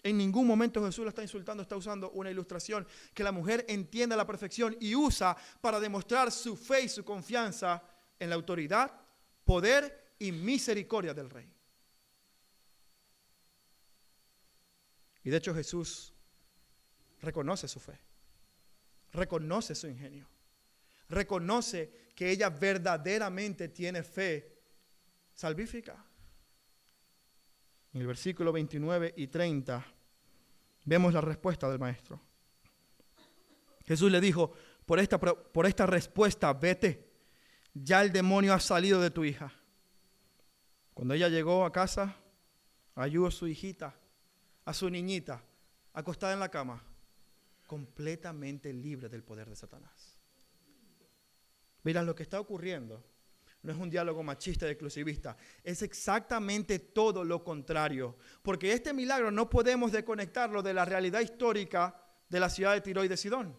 En ningún momento Jesús la está insultando, está usando una ilustración que la mujer entiende a la perfección y usa para demostrar su fe y su confianza en la autoridad, poder y misericordia del Rey. Y de hecho Jesús reconoce su fe, reconoce su ingenio, reconoce que ella verdaderamente tiene fe salvífica. En el versículo 29 y 30 vemos la respuesta del maestro. Jesús le dijo, por esta respuesta vete, ya el demonio ha salido de tu hija. Cuando ella llegó a casa, halló a su hijita, a su niñita, acostada en la cama, completamente libre del poder de Satanás. Mirad, lo que está ocurriendo no es un diálogo machista y exclusivista, es exactamente todo lo contrario, porque este milagro no podemos desconectarlo de la realidad histórica de la ciudad de Tiro y de Sidón.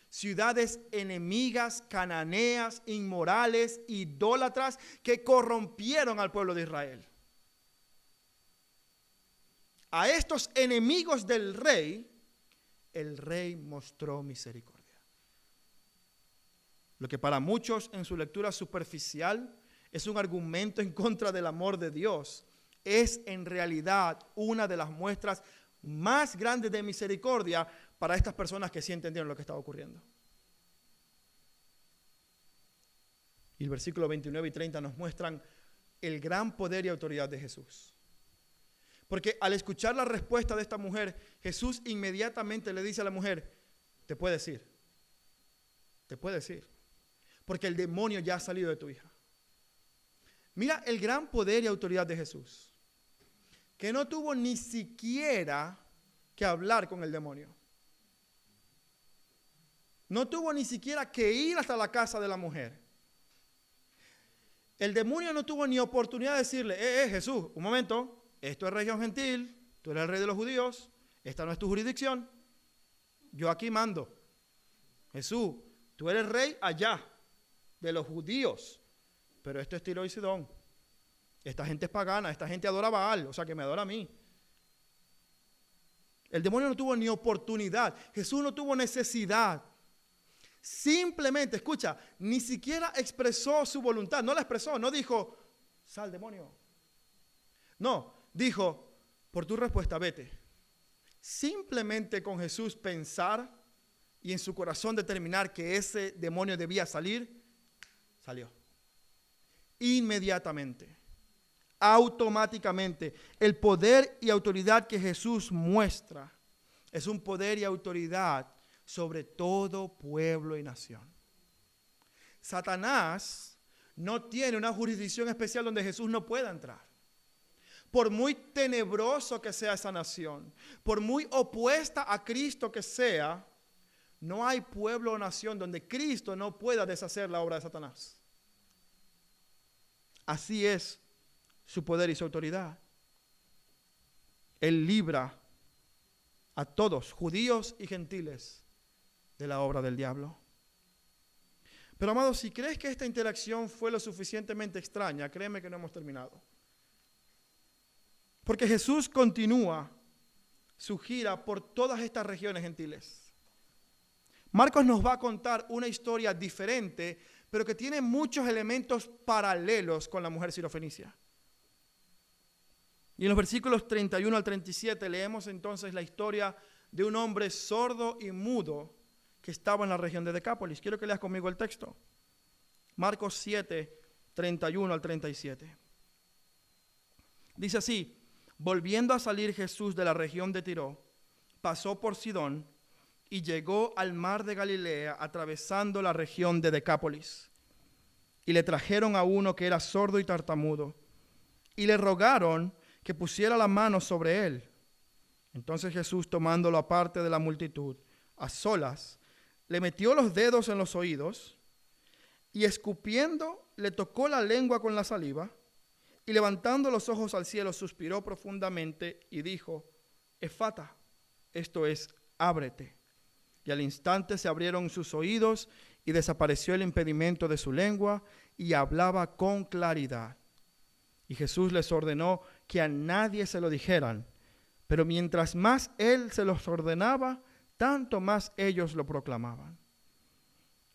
Ciudades enemigas, cananeas, inmorales, idólatras, que corrompieron al pueblo de Israel. A estos enemigos del rey, el rey mostró misericordia. Lo que para muchos en su lectura superficial es un argumento en contra del amor de Dios, es en realidad una de las muestras más grandes de misericordia para estas personas que sí entendieron lo que estaba ocurriendo. Y el versículo 29 y 30 nos muestran el gran poder y autoridad de Jesús. Porque al escuchar la respuesta de esta mujer, Jesús inmediatamente le dice a la mujer, te puedes ir, porque el demonio ya ha salido de tu hija. Mira el gran poder y autoridad de Jesús, que no tuvo ni siquiera que hablar con el demonio. No tuvo ni siquiera que ir hasta la casa de la mujer. El demonio no tuvo ni oportunidad de decirle, Jesús, un momento, esto es región gentil, tú eres el rey de los judíos, esta no es tu jurisdicción, yo aquí mando. Jesús, tú eres rey allá de los judíos, pero esto es Tiro y Sidón. Esta gente es pagana, esta gente adora a Baal, o sea que me adora a mí. El demonio no tuvo ni oportunidad, Jesús no tuvo necesidad. Simplemente, escucha, ni siquiera expresó su voluntad, no la expresó, no dijo, sal demonio. No, dijo, por tu respuesta, vete. Simplemente con Jesús pensar y en su corazón determinar que ese demonio debía salir, salió. Inmediatamente, automáticamente, el poder y autoridad que Jesús muestra es un poder y autoridad sobre todo pueblo y nación. Satanás no tiene una jurisdicción especial donde Jesús no pueda entrar. Por muy tenebroso que sea esa nación, por muy opuesta a Cristo que sea, no hay pueblo o nación donde Cristo no pueda deshacer la obra de Satanás. Así es su poder y su autoridad. Él libra a todos, judíos y gentiles, de la obra del diablo. Pero amados, si crees que esta interacción fue lo suficientemente extraña, créeme que no hemos terminado. Porque Jesús continúa su gira por todas estas regiones gentiles. Marcos nos va a contar una historia diferente, pero que tiene muchos elementos paralelos con la mujer sirofenicia. Y en los versículos 31 al 37 leemos entonces la historia de un hombre sordo y mudo que estaba en la región de Decápolis. Quiero que leas conmigo el texto. Marcos 7, 31 al 37. Dice así, volviendo a salir Jesús de la región de Tiro, pasó por Sidón y llegó al mar de Galilea atravesando la región de Decápolis. Y le trajeron a uno que era sordo y tartamudo y le rogaron que pusiera la mano sobre él. Entonces Jesús, tomándolo aparte de la multitud, a solas, le metió los dedos en los oídos y escupiendo le tocó la lengua con la saliva, y levantando los ojos al cielo suspiró profundamente y dijo: Efata, esto es, ábrete. Y al instante se abrieron sus oídos y desapareció el impedimento de su lengua y hablaba con claridad. Y Jesús les ordenó que a nadie se lo dijeran, pero mientras más él se los ordenaba, tanto más ellos lo proclamaban.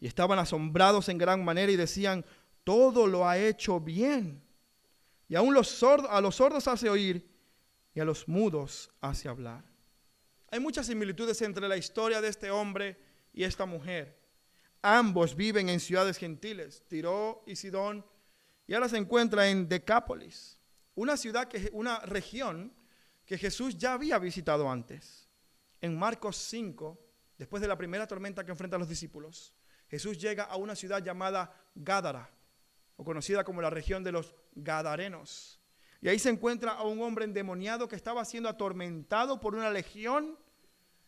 Y estaban asombrados en gran manera y decían: todo lo ha hecho bien. Y aún a los sordos hace oír y a los mudos hace hablar. Hay muchas similitudes entre la historia de este hombre y esta mujer. Ambos viven en ciudades gentiles, Tiro y Sidón, y ahora se encuentra en Decápolis, una región que Jesús ya había visitado antes. En Marcos 5, después de la primera tormenta que enfrentan los discípulos, Jesús llega a una ciudad llamada Gádara, o conocida como la región de los Gadarenos. Y ahí se encuentra a un hombre endemoniado que estaba siendo atormentado por una legión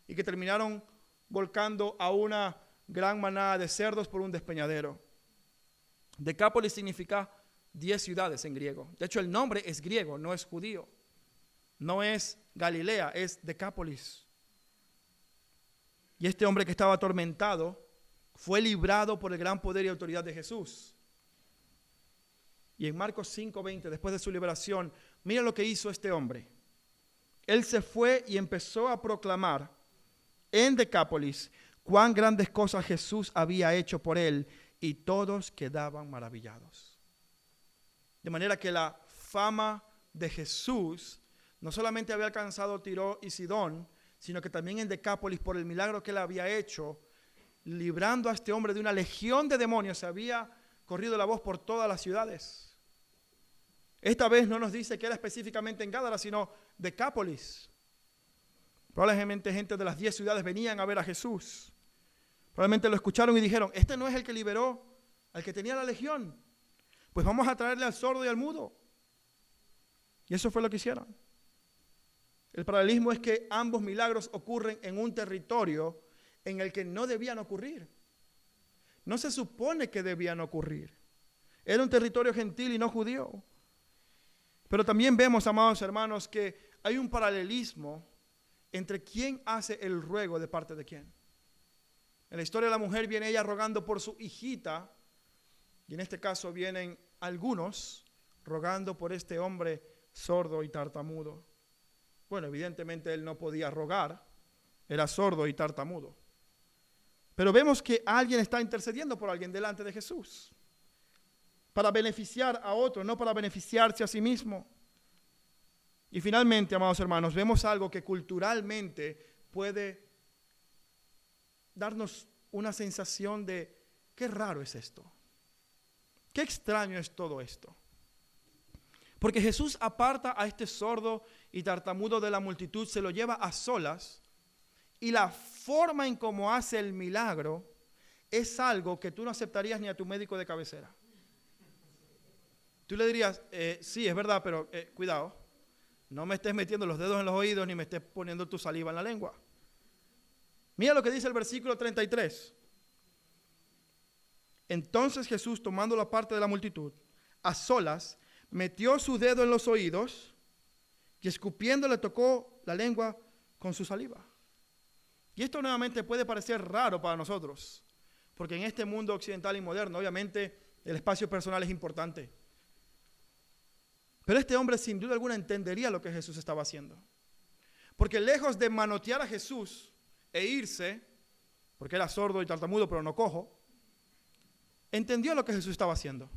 y que terminaron volcando a una gran manada de cerdos por un despeñadero. Decápolis significa 10 ciudades en griego. De hecho, el nombre es griego, no es judío. No es Galilea, es Decápolis. Y este hombre que estaba atormentado fue librado por el gran poder y autoridad de Jesús. Y en Marcos 5:20, después de su liberación, mira lo que hizo este hombre. Él se fue y empezó a proclamar en Decápolis cuán grandes cosas Jesús había hecho por él, y todos quedaban maravillados. De manera que la fama de Jesús no solamente había alcanzado Tiro y Sidón, sino que también en Decápolis, por el milagro que él había hecho, librando a este hombre de una legión de demonios, se había corrido la voz por todas las ciudades. Esta vez no nos dice que era específicamente en Gádara, sino Decápolis. Probablemente gente de las 10 ciudades venían a ver a Jesús. Probablemente lo escucharon y dijeron: este no es el que liberó al que tenía la legión. Pues vamos a traerle al sordo y al mudo. Y eso fue lo que hicieron. El paralelismo es que ambos milagros ocurren en un territorio en el que no debían ocurrir. No se supone que debían ocurrir. Era un territorio gentil y no judío. Pero también vemos, amados hermanos, que hay un paralelismo entre quién hace el ruego de parte de quién. En la historia de la mujer viene ella rogando por su hijita, y en este caso vienen algunos rogando por este hombre sordo y tartamudo. Bueno, evidentemente él no podía rogar, era sordo y tartamudo. Pero vemos que alguien está intercediendo por alguien delante de Jesús, para beneficiar a otro, no para beneficiarse a sí mismo. Y finalmente, amados hermanos, vemos algo que culturalmente puede darnos una sensación de: qué raro es esto, qué extraño es todo esto. Porque Jesús aparta a este sordo y tartamudo de la multitud, se lo lleva a solas, y la forma en cómo hace el milagro es algo que tú no aceptarías ni a tu médico de cabecera. Tú le dirías: sí, es verdad, pero cuidado, no me estés metiendo los dedos en los oídos ni me estés poniendo tu saliva en la lengua. Mira lo que dice el versículo 33. Entonces Jesús, tomando la parte de la multitud, a solas, metió su dedo en los oídos y escupiendo le tocó la lengua con su saliva. Y esto nuevamente puede parecer raro para nosotros, porque en este mundo occidental y moderno, obviamente, el espacio personal es importante. Pero este hombre sin duda alguna entendería lo que Jesús estaba haciendo. Porque lejos de manotear a Jesús e irse, porque era sordo y tartamudo pero no cojo, entendió lo que Jesús estaba haciendo.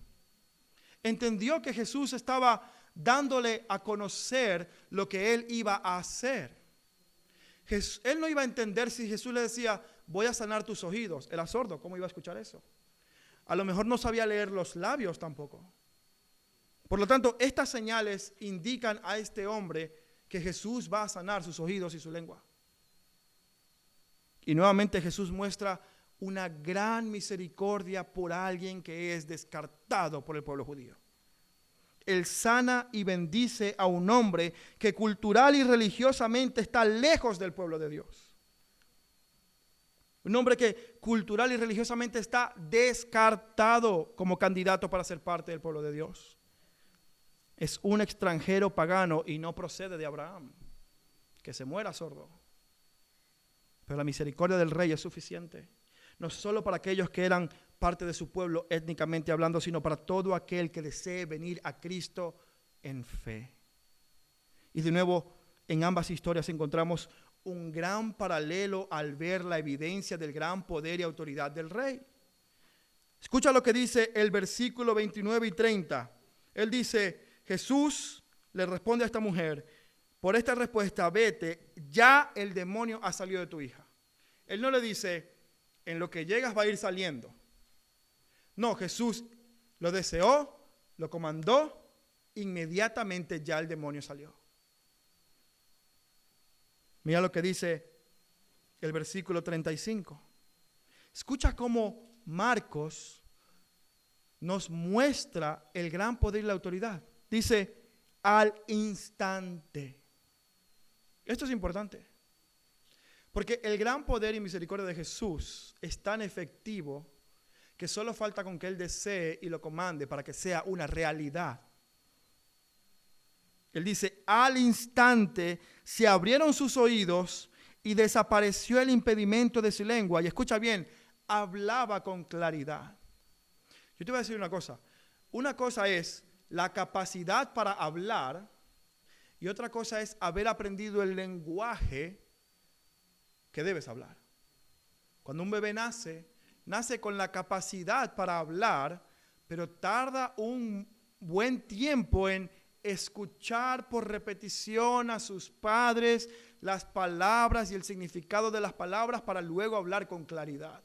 Entendió que Jesús estaba dándole a conocer lo que él iba a hacer. Él no iba a entender si Jesús le decía: voy a sanar tus oídos. Era sordo, ¿cómo iba a escuchar eso? A lo mejor no sabía leer los labios tampoco. Por lo tanto, estas señales indican a este hombre que Jesús va a sanar sus oídos y su lengua. Y nuevamente Jesús muestra una gran misericordia por alguien que es descartado por el pueblo judío. Él sana y bendice a un hombre que cultural y religiosamente está lejos del pueblo de Dios. Un hombre que cultural y religiosamente está descartado como candidato para ser parte del pueblo de Dios. Es un extranjero pagano y no procede de Abraham. Que se muera sordo. Pero la misericordia del rey es suficiente. No solo para aquellos que eran parte de su pueblo étnicamente hablando, sino para todo aquel que desee venir a Cristo en fe. Y de nuevo, en ambas historias encontramos un gran paralelo al ver la evidencia del gran poder y autoridad del rey. Escucha lo que dice el versículo 29 y 30. Él dice, Jesús le responde a esta mujer, por esta respuesta, vete, ya el demonio ha salido de tu hija. Él no le dice, en lo que llegas va a ir saliendo. No, Jesús lo deseó, lo comandó, inmediatamente ya el demonio salió. Mira lo que dice el versículo 35. Escucha cómo Marcos nos muestra el gran poder y la autoridad. Dice, al instante. Esto es importante. Porque el gran poder y misericordia de Jesús es tan efectivo que solo falta con que Él desee y lo comande para que sea una realidad. Él dice, al instante se abrieron sus oídos y desapareció el impedimento de su lengua. Y escucha bien, hablaba con claridad. Yo te voy a decir una cosa. Una cosa es la capacidad para hablar y otra cosa es haber aprendido el lenguaje que debes hablar. Cuando un bebé nace con la capacidad para hablar, pero tarda un buen tiempo en escuchar por repetición a sus padres las palabras y el significado de las palabras para luego hablar con claridad.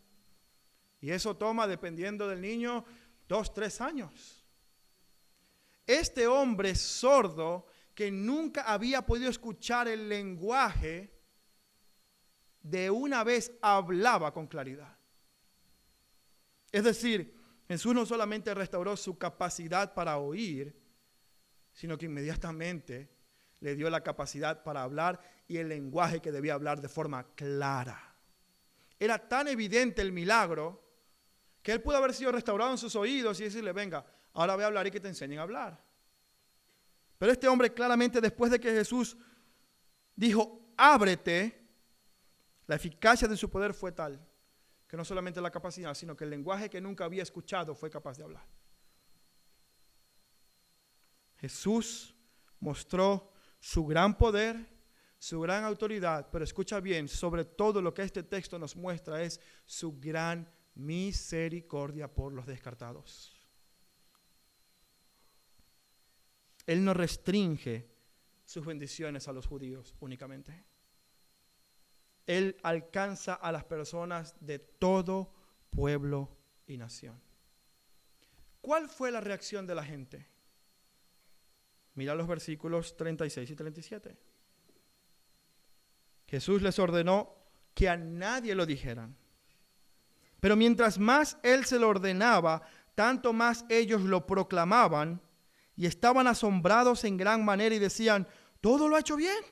Y eso toma, dependiendo del niño, 2, 3 años. Este hombre sordo que nunca había podido escuchar el lenguaje, de una vez hablaba con claridad. Es decir, Jesús no solamente restauró su capacidad para oír, sino que inmediatamente le dio la capacidad para hablar y el lenguaje que debía hablar de forma clara. Era tan evidente el milagro que él pudo haber sido restaurado en sus oídos y decirle, venga, ahora voy a hablar y que te enseñen a hablar. Pero este hombre claramente, después de que Jesús dijo, ábrete, la eficacia de su poder fue tal que no solamente la capacidad, sino que el lenguaje que nunca había escuchado fue capaz de hablar. Jesús mostró su gran poder, su gran autoridad, pero escucha bien, sobre todo lo que este texto nos muestra es su gran misericordia por los descartados. Él no restringe sus bendiciones a los judíos únicamente. Él alcanza a las personas de todo pueblo y nación. ¿Cuál fue la reacción de la gente? Mira los versículos 36 y 37. Jesús les ordenó que a nadie lo dijeran. Pero mientras más él se lo ordenaba, tanto más ellos lo proclamaban y estaban asombrados en gran manera y decían, todo lo ha hecho bien.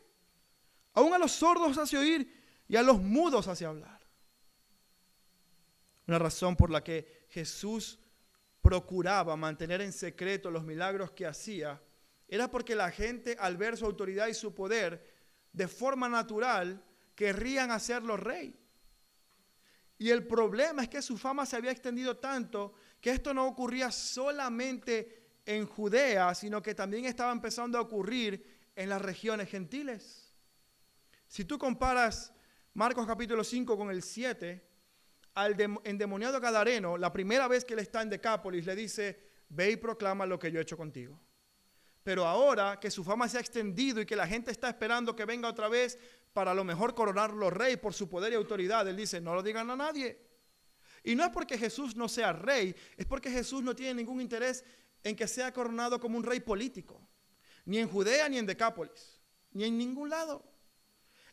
Aún a los sordos hace oír y a los mudos hace hablar. Una razón por la que Jesús procuraba mantener en secreto los milagros que hacía era porque la gente, al ver su autoridad y su poder, de forma natural querrían hacerlo rey. Y el problema es que su fama se había extendido tanto que esto no ocurría solamente en Judea, sino que también estaba empezando a ocurrir en las regiones gentiles. Si tú comparas Marcos capítulo 5 con el 7, al endemoniado gadareno, la primera vez que él está en Decápolis, le dice, ve y proclama lo que yo he hecho contigo. Pero ahora que su fama se ha extendido y que la gente está esperando que venga otra vez para a lo mejor coronarlo rey por su poder y autoridad, él dice, no lo digan a nadie. Y no es porque Jesús no sea rey, es porque Jesús no tiene ningún interés en que sea coronado como un rey político, ni en Judea ni en Decápolis, ni en ningún lado.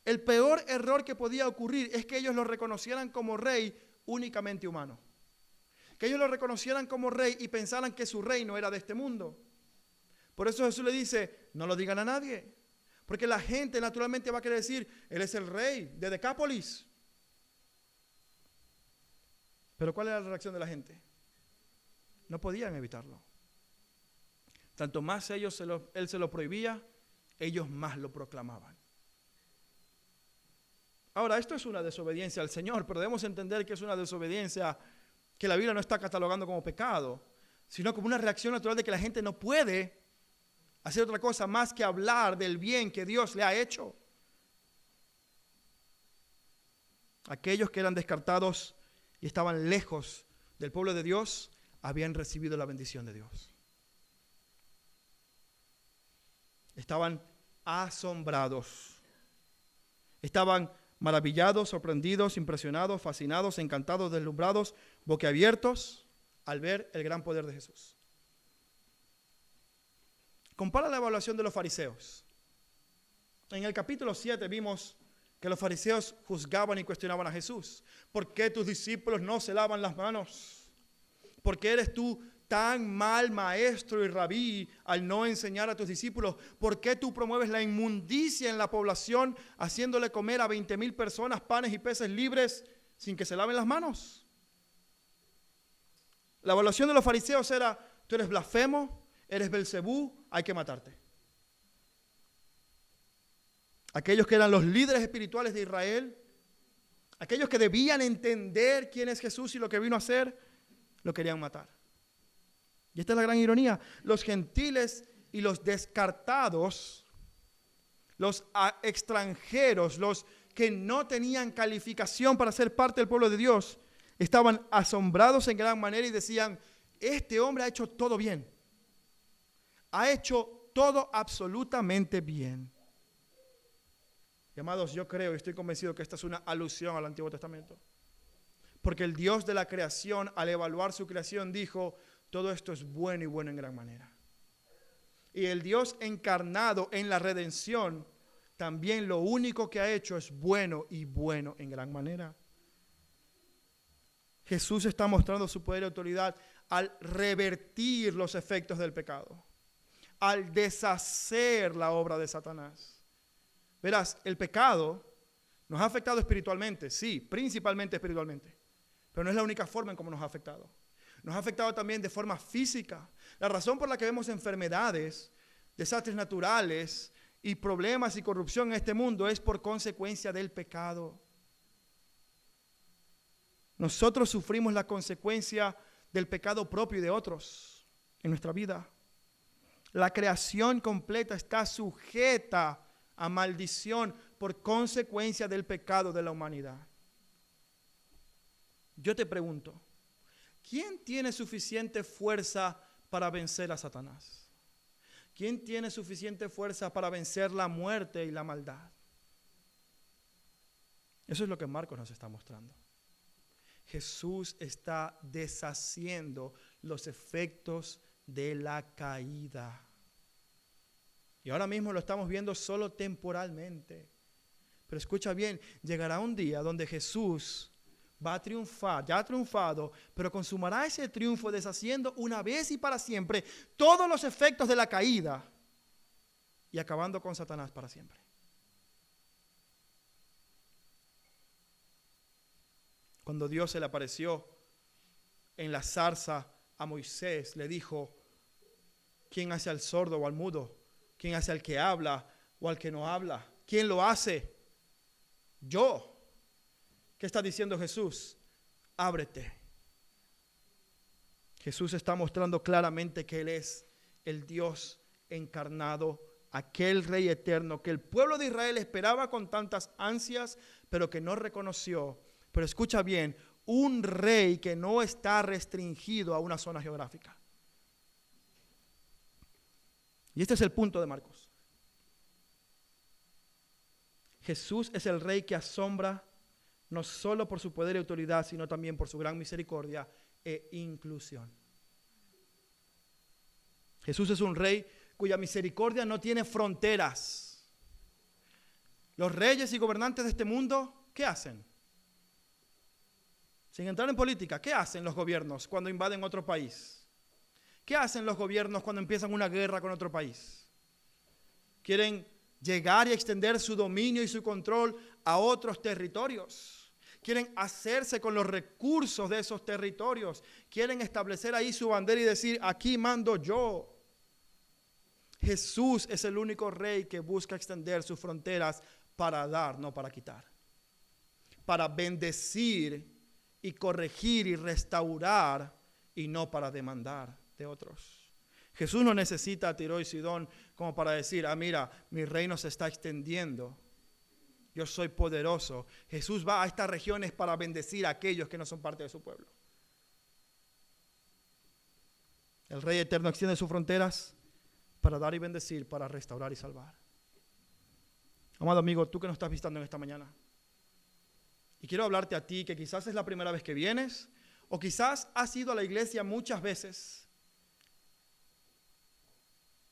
El peor error que podía ocurrir es que ellos lo reconocieran como rey únicamente humano. Que ellos lo reconocieran como rey y pensaran que su reino era de este mundo. Por eso Jesús le dice, no lo digan a nadie. Porque la gente naturalmente va a querer decir, él es el rey de Decápolis. Pero ¿cuál era la reacción de la gente? No podían evitarlo. Tanto más él se lo prohibía, ellos más lo proclamaban. Ahora, esto es una desobediencia al Señor, pero debemos entender que es una desobediencia que la Biblia no está catalogando como pecado, sino como una reacción natural de que la gente no puede hacer otra cosa más que hablar del bien que Dios le ha hecho. Aquellos que eran descartados y estaban lejos del pueblo de Dios habían recibido la bendición de Dios. Estaban asombrados. Estaban maravillados, sorprendidos, impresionados, fascinados, encantados, deslumbrados, boquiabiertos al ver el gran poder de Jesús. Compara la evaluación de los fariseos. En el capítulo 7 vimos que los fariseos juzgaban y cuestionaban a Jesús. ¿Por qué tus discípulos no se lavan las manos? ¿Por qué eres tú tan mal maestro y rabí al no enseñar a tus discípulos? ¿Por qué tú promueves la inmundicia en la población haciéndole comer a 20,000 personas panes y peces libres sin que se laven las manos? La evaluación de los fariseos era: tú eres blasfemo, eres Belcebú, hay que matarte. Aquellos que eran los líderes espirituales de Israel, aquellos que debían entender quién es Jesús y lo que vino a hacer, lo querían matar. Y esta es la gran ironía. Los gentiles y los descartados, los extranjeros, los que no tenían calificación para ser parte del pueblo de Dios, estaban asombrados en gran manera y decían: este hombre ha hecho todo bien. Ha hecho todo absolutamente bien. Y amados, yo creo y estoy convencido que esta es una alusión al Antiguo Testamento. Porque el Dios de la creación, al evaluar su creación, dijo: todo esto es bueno y bueno en gran manera. Y el Dios encarnado en la redención, también lo único que ha hecho es bueno y bueno en gran manera. Jesús está mostrando su poder y autoridad al revertir los efectos del pecado, al deshacer la obra de Satanás. Verás, el pecado nos ha afectado espiritualmente, sí, principalmente espiritualmente, pero no es la única forma en cómo nos ha afectado. Nos ha afectado también de forma física. La razón por la que vemos enfermedades, desastres naturales y problemas y corrupción en este mundo es por consecuencia del pecado. Nosotros sufrimos la consecuencia del pecado propio y de otros en nuestra vida. La creación completa está sujeta a maldición por consecuencia del pecado de la humanidad. Yo te pregunto, ¿quién tiene suficiente fuerza para vencer a Satanás? ¿Quién tiene suficiente fuerza para vencer la muerte y la maldad? Eso es lo que Marcos nos está mostrando. Jesús está deshaciendo los efectos de la caída. Y ahora mismo lo estamos viendo solo temporalmente. Pero escucha bien, llegará un día donde Jesús va a triunfar, ya ha triunfado, pero consumará ese triunfo deshaciendo una vez y para siempre todos los efectos de la caída y acabando con Satanás para siempre. Cuando Dios se le apareció en la zarza a Moisés, le dijo: ¿quién hace al sordo o al mudo? ¿Quién hace al que habla o al que no habla? ¿Quién lo hace? Yo. ¿Qué está diciendo Jesús? Ábrete. Jesús está mostrando claramente que Él es el Dios encarnado, aquel Rey eterno que el pueblo de Israel esperaba con tantas ansias, pero que no reconoció. Pero escucha bien, un rey que no está restringido a una zona geográfica. Y este es el punto de Marcos. Jesús es el Rey que asombra no solo por su poder y autoridad, sino también por su gran misericordia e inclusión. Jesús es un Rey cuya misericordia no tiene fronteras. Los reyes y gobernantes de este mundo, ¿qué hacen? Sin entrar en política, ¿qué hacen los gobiernos cuando invaden otro país? ¿Qué hacen los gobiernos cuando empiezan una guerra con otro país? Quieren llegar y extender su dominio y su control a otros territorios. quieren hacerse con los recursos de esos territorios, quieren establecer ahí su bandera y decir, aquí mando yo. Jesús es el único rey que busca extender sus fronteras para dar, no para quitar. Para bendecir y corregir y restaurar y no para demandar de otros. Jesús no necesita a Tiro y Sidón como para decir, mira, mi reino se está extendiendo. Yo soy poderoso. Jesús va a estas regiones para bendecir a aquellos que no son parte de su pueblo. El Rey Eterno extiende sus fronteras para dar y bendecir, para restaurar y salvar. Amado amigo, tú que nos estás visitando en esta mañana, y quiero hablarte a ti que quizás es la primera vez que vienes, o quizás has ido a la iglesia muchas veces.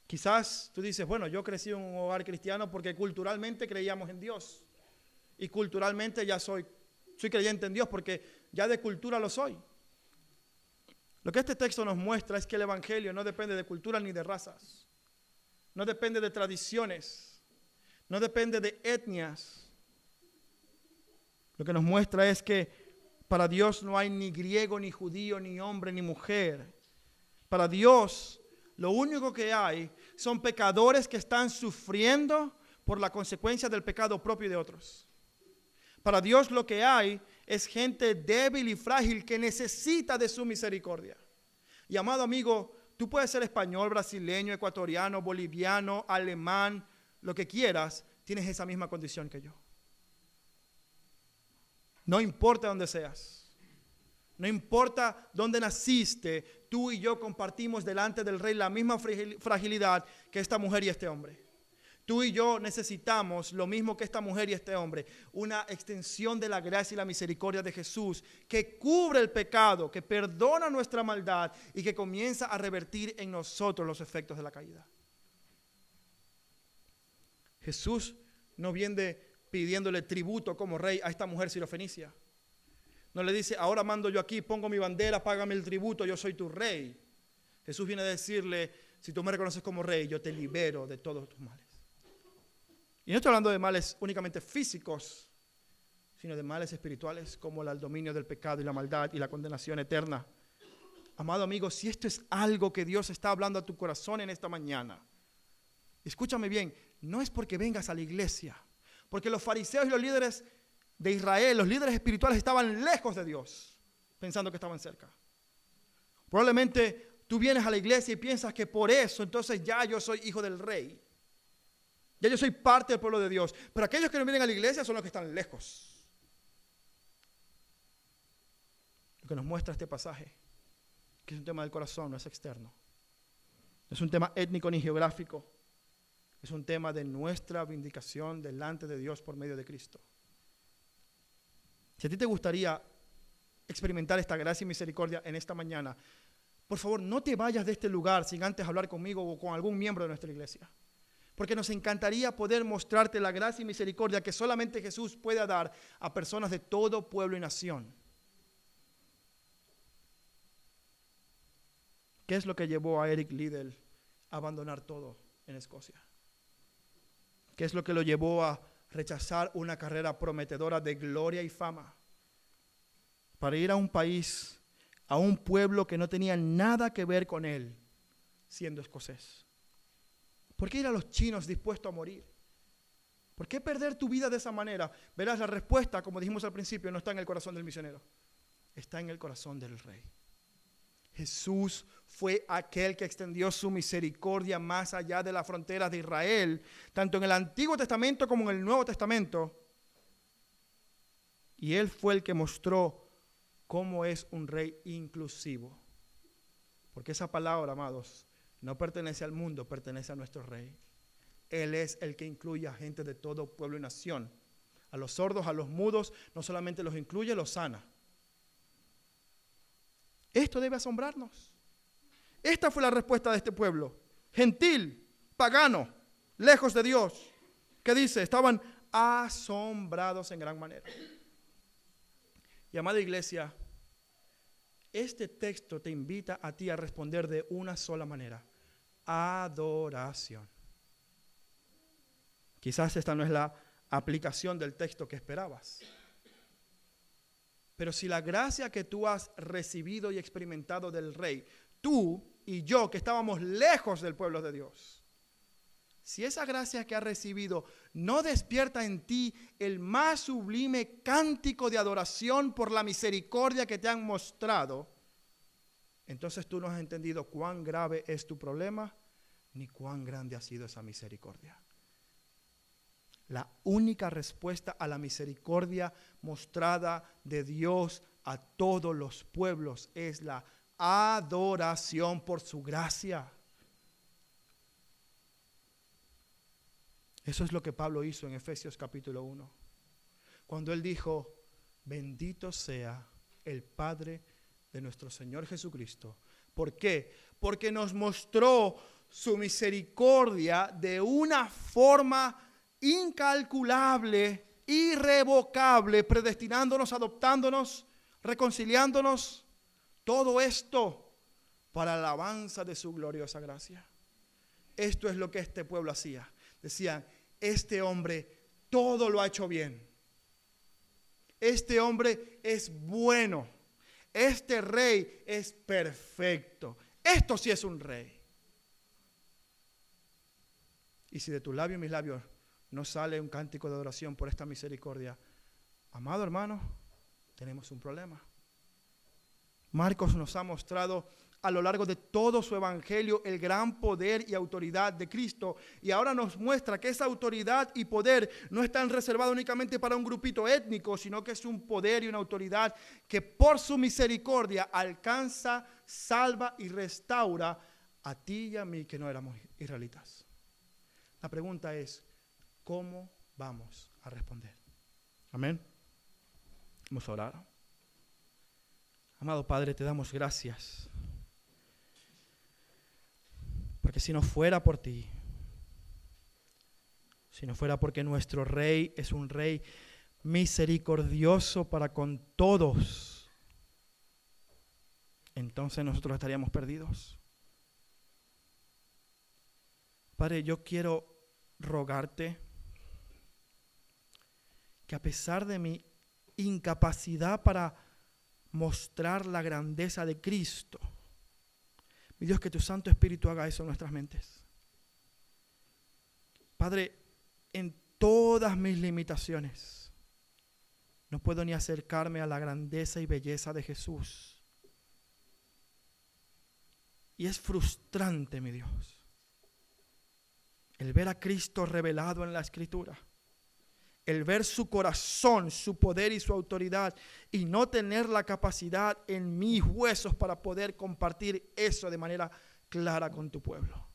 Quizás tú dices, bueno, yo crecí en un hogar cristiano porque culturalmente creíamos en Dios. Y culturalmente ya soy creyente en Dios porque ya de cultura lo soy. Lo que este texto nos muestra es que el evangelio no depende de cultura ni de razas. No depende de tradiciones. No depende de etnias. Lo que nos muestra es que para Dios no hay ni griego, ni judío, ni hombre, ni mujer. Para Dios lo único que hay son pecadores que están sufriendo por la consecuencia del pecado propio de otros. Para Dios lo que hay es gente débil y frágil que necesita de su misericordia. Y amado amigo, tú puedes ser español, brasileño, ecuatoriano, boliviano, alemán, lo que quieras, tienes esa misma condición que yo. No importa dónde seas, no importa dónde naciste, tú y yo compartimos delante del Rey la misma fragilidad que esta mujer y este hombre. Tú y yo necesitamos lo mismo que esta mujer y este hombre, una extensión de la gracia y la misericordia de Jesús que cubre el pecado, que perdona nuestra maldad y que comienza a revertir en nosotros los efectos de la caída. Jesús no viene pidiéndole tributo como rey a esta mujer sirofenicia. No le dice, ahora mando yo aquí, pongo mi bandera, págame el tributo, yo soy tu rey. Jesús viene a decirle, si tú me reconoces como rey, yo te libero de todos tus males. Y no estoy hablando de males únicamente físicos, sino de males espirituales como el dominio del pecado y la maldad y la condenación eterna. Amado amigo, si esto es algo que Dios está hablando a tu corazón en esta mañana, escúchame bien, no es porque vengas a la iglesia, porque los fariseos y los líderes de Israel, los líderes espirituales estaban lejos de Dios, pensando que estaban cerca. Probablemente tú vienes a la iglesia y piensas que por eso entonces ya yo soy hijo del rey. Ya yo soy parte del pueblo de Dios. Pero aquellos que no vienen a la iglesia son los que están lejos. Lo que nos muestra este pasaje, que es un tema del corazón, no es externo. No es un tema étnico ni geográfico. Es un tema de nuestra vindicación delante de Dios por medio de Cristo. Si a ti te gustaría experimentar esta gracia y misericordia en esta mañana, por favor, no te vayas de este lugar sin antes hablar conmigo o con algún miembro de nuestra iglesia. Porque nos encantaría poder mostrarte la gracia y misericordia que solamente Jesús puede dar a personas de todo pueblo y nación. ¿Qué es lo que llevó a Eric Liddell a abandonar todo en Escocia? ¿Qué es lo que lo llevó a rechazar una carrera prometedora de gloria y fama para ir a un país, a un pueblo que no tenía nada que ver con él, siendo escocés? ¿Por qué ir a los chinos dispuesto a morir? ¿Por qué perder tu vida de esa manera? Verás, la respuesta, como dijimos al principio, no está en el corazón del misionero. Está en el corazón del rey. Jesús fue aquel que extendió su misericordia más allá de las fronteras de Israel, tanto en el Antiguo Testamento como en el Nuevo Testamento. Y Él fue el que mostró cómo es un rey inclusivo. Porque esa palabra, amados, no pertenece al mundo, pertenece a nuestro rey. Él es el que incluye a gente de todo pueblo y nación. A los sordos, a los mudos, no solamente los incluye, los sana. Esto debe asombrarnos. Esta fue la respuesta de este pueblo. Gentil, pagano, lejos de Dios. ¿Qué dice? Estaban asombrados en gran manera. Y amada iglesia, este texto te invita a ti a responder de una sola manera. Adoración. Quizás esta no es la aplicación del texto que esperabas. Pero si la gracia que tú has recibido y experimentado del Rey, tú y yo que estábamos lejos del pueblo de Dios, si esa gracia que has recibido no despierta en ti el más sublime cántico de adoración por la misericordia que te han mostrado, entonces tú no has entendido cuán grave es tu problema, ni cuán grande ha sido esa misericordia. La única respuesta a la misericordia mostrada de Dios a todos los pueblos es la adoración por su gracia. Eso es lo que Pablo hizo en Efesios capítulo 1. Cuando él dijo, bendito sea el Padre de nuestro Señor Jesucristo. ¿Por qué? Porque nos mostró su misericordia de una forma incalculable, irrevocable, predestinándonos, adoptándonos, reconciliándonos. Todo esto para la alabanza de su gloriosa gracia. Esto es lo que este pueblo hacía. Decían, este hombre todo lo ha hecho bien. Este hombre es bueno. Este rey es perfecto. Esto sí es un rey. Y si de tus labios y mis labios no sale un cántico de adoración por esta misericordia, amado hermano, tenemos un problema. Marcos nos ha mostrado a lo largo de todo su evangelio el gran poder y autoridad de Cristo, y ahora nos muestra que esa autoridad y poder no están reservados únicamente para un grupito étnico, sino que es un poder y una autoridad que por su misericordia alcanza, salva y restaura a ti y a mí que no éramos israelitas. La pregunta es, ¿cómo vamos a responder? Amén. Vamos a orar. Amado Padre, te damos gracias. Porque si no fuera por ti, si no fuera porque nuestro Rey es un Rey misericordioso para con todos, entonces nosotros estaríamos perdidos. Padre, yo quiero rogarte que a pesar de mi incapacidad para mostrar la grandeza de Cristo, mi Dios, que tu Santo Espíritu haga eso en nuestras mentes. Padre, en todas mis limitaciones, no puedo ni acercarme a la grandeza y belleza de Jesús. Y es frustrante, mi Dios, el ver a Cristo revelado en la Escritura, el ver su corazón, su poder y su autoridad, y no tener la capacidad en mis huesos para poder compartir eso de manera clara con tu pueblo.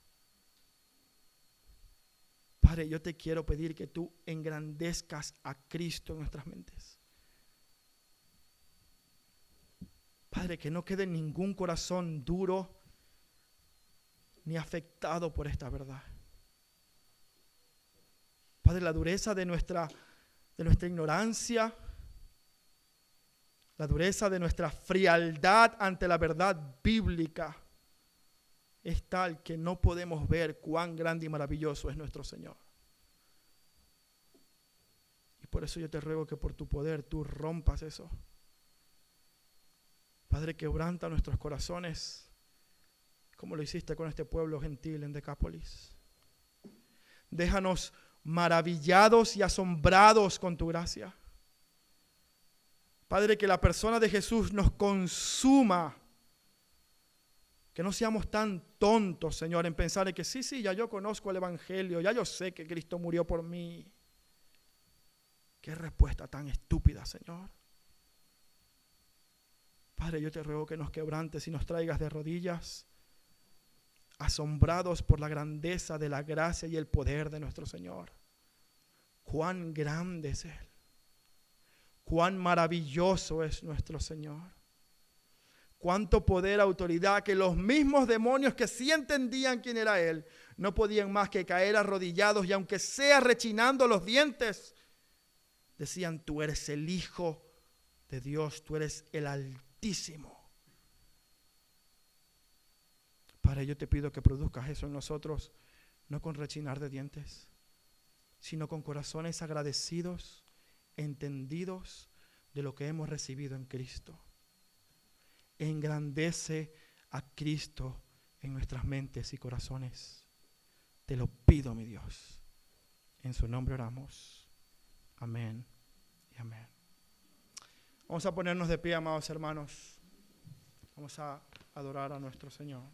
Padre, yo te quiero pedir que tú engrandezcas a Cristo en nuestras mentes. Padre, que no quede ningún corazón duro ni afectado por esta verdad. Padre, la dureza de nuestra ignorancia, la dureza de nuestra frialdad ante la verdad bíblica es tal que no podemos ver cuán grande y maravilloso es nuestro Señor. Y por eso yo te ruego que por tu poder tú rompas eso. Padre, quebranta nuestros corazones como lo hiciste con este pueblo gentil en Decápolis. Déjanos maravillados y asombrados con tu gracia. Padre, que la persona de Jesús nos consuma. Que no seamos tan tontos, Señor, en pensar en que sí, ya yo conozco el Evangelio, ya yo sé que Cristo murió por mí. Qué respuesta tan estúpida, Señor. Padre, yo te ruego que nos quebrantes y nos traigas de rodillas, asombrados por la grandeza de la gracia y el poder de nuestro Señor. Cuán grande es Él. Cuán maravilloso es nuestro Señor. Cuánto poder, autoridad, que los mismos demonios que sí entendían quién era Él, no podían más que caer arrodillados y aunque sea rechinando los dientes, decían, tú eres el Hijo de Dios, tú eres el Altísimo. Padre, yo te pido que produzcas eso en nosotros, no con rechinar de dientes, sino con corazones agradecidos, entendidos, de lo que hemos recibido en Cristo. Engrandece a Cristo en nuestras mentes y corazones. Te lo pido, mi Dios. En su nombre oramos. Amén y amén. Vamos a ponernos de pie, amados hermanos. Vamos a adorar a nuestro Señor.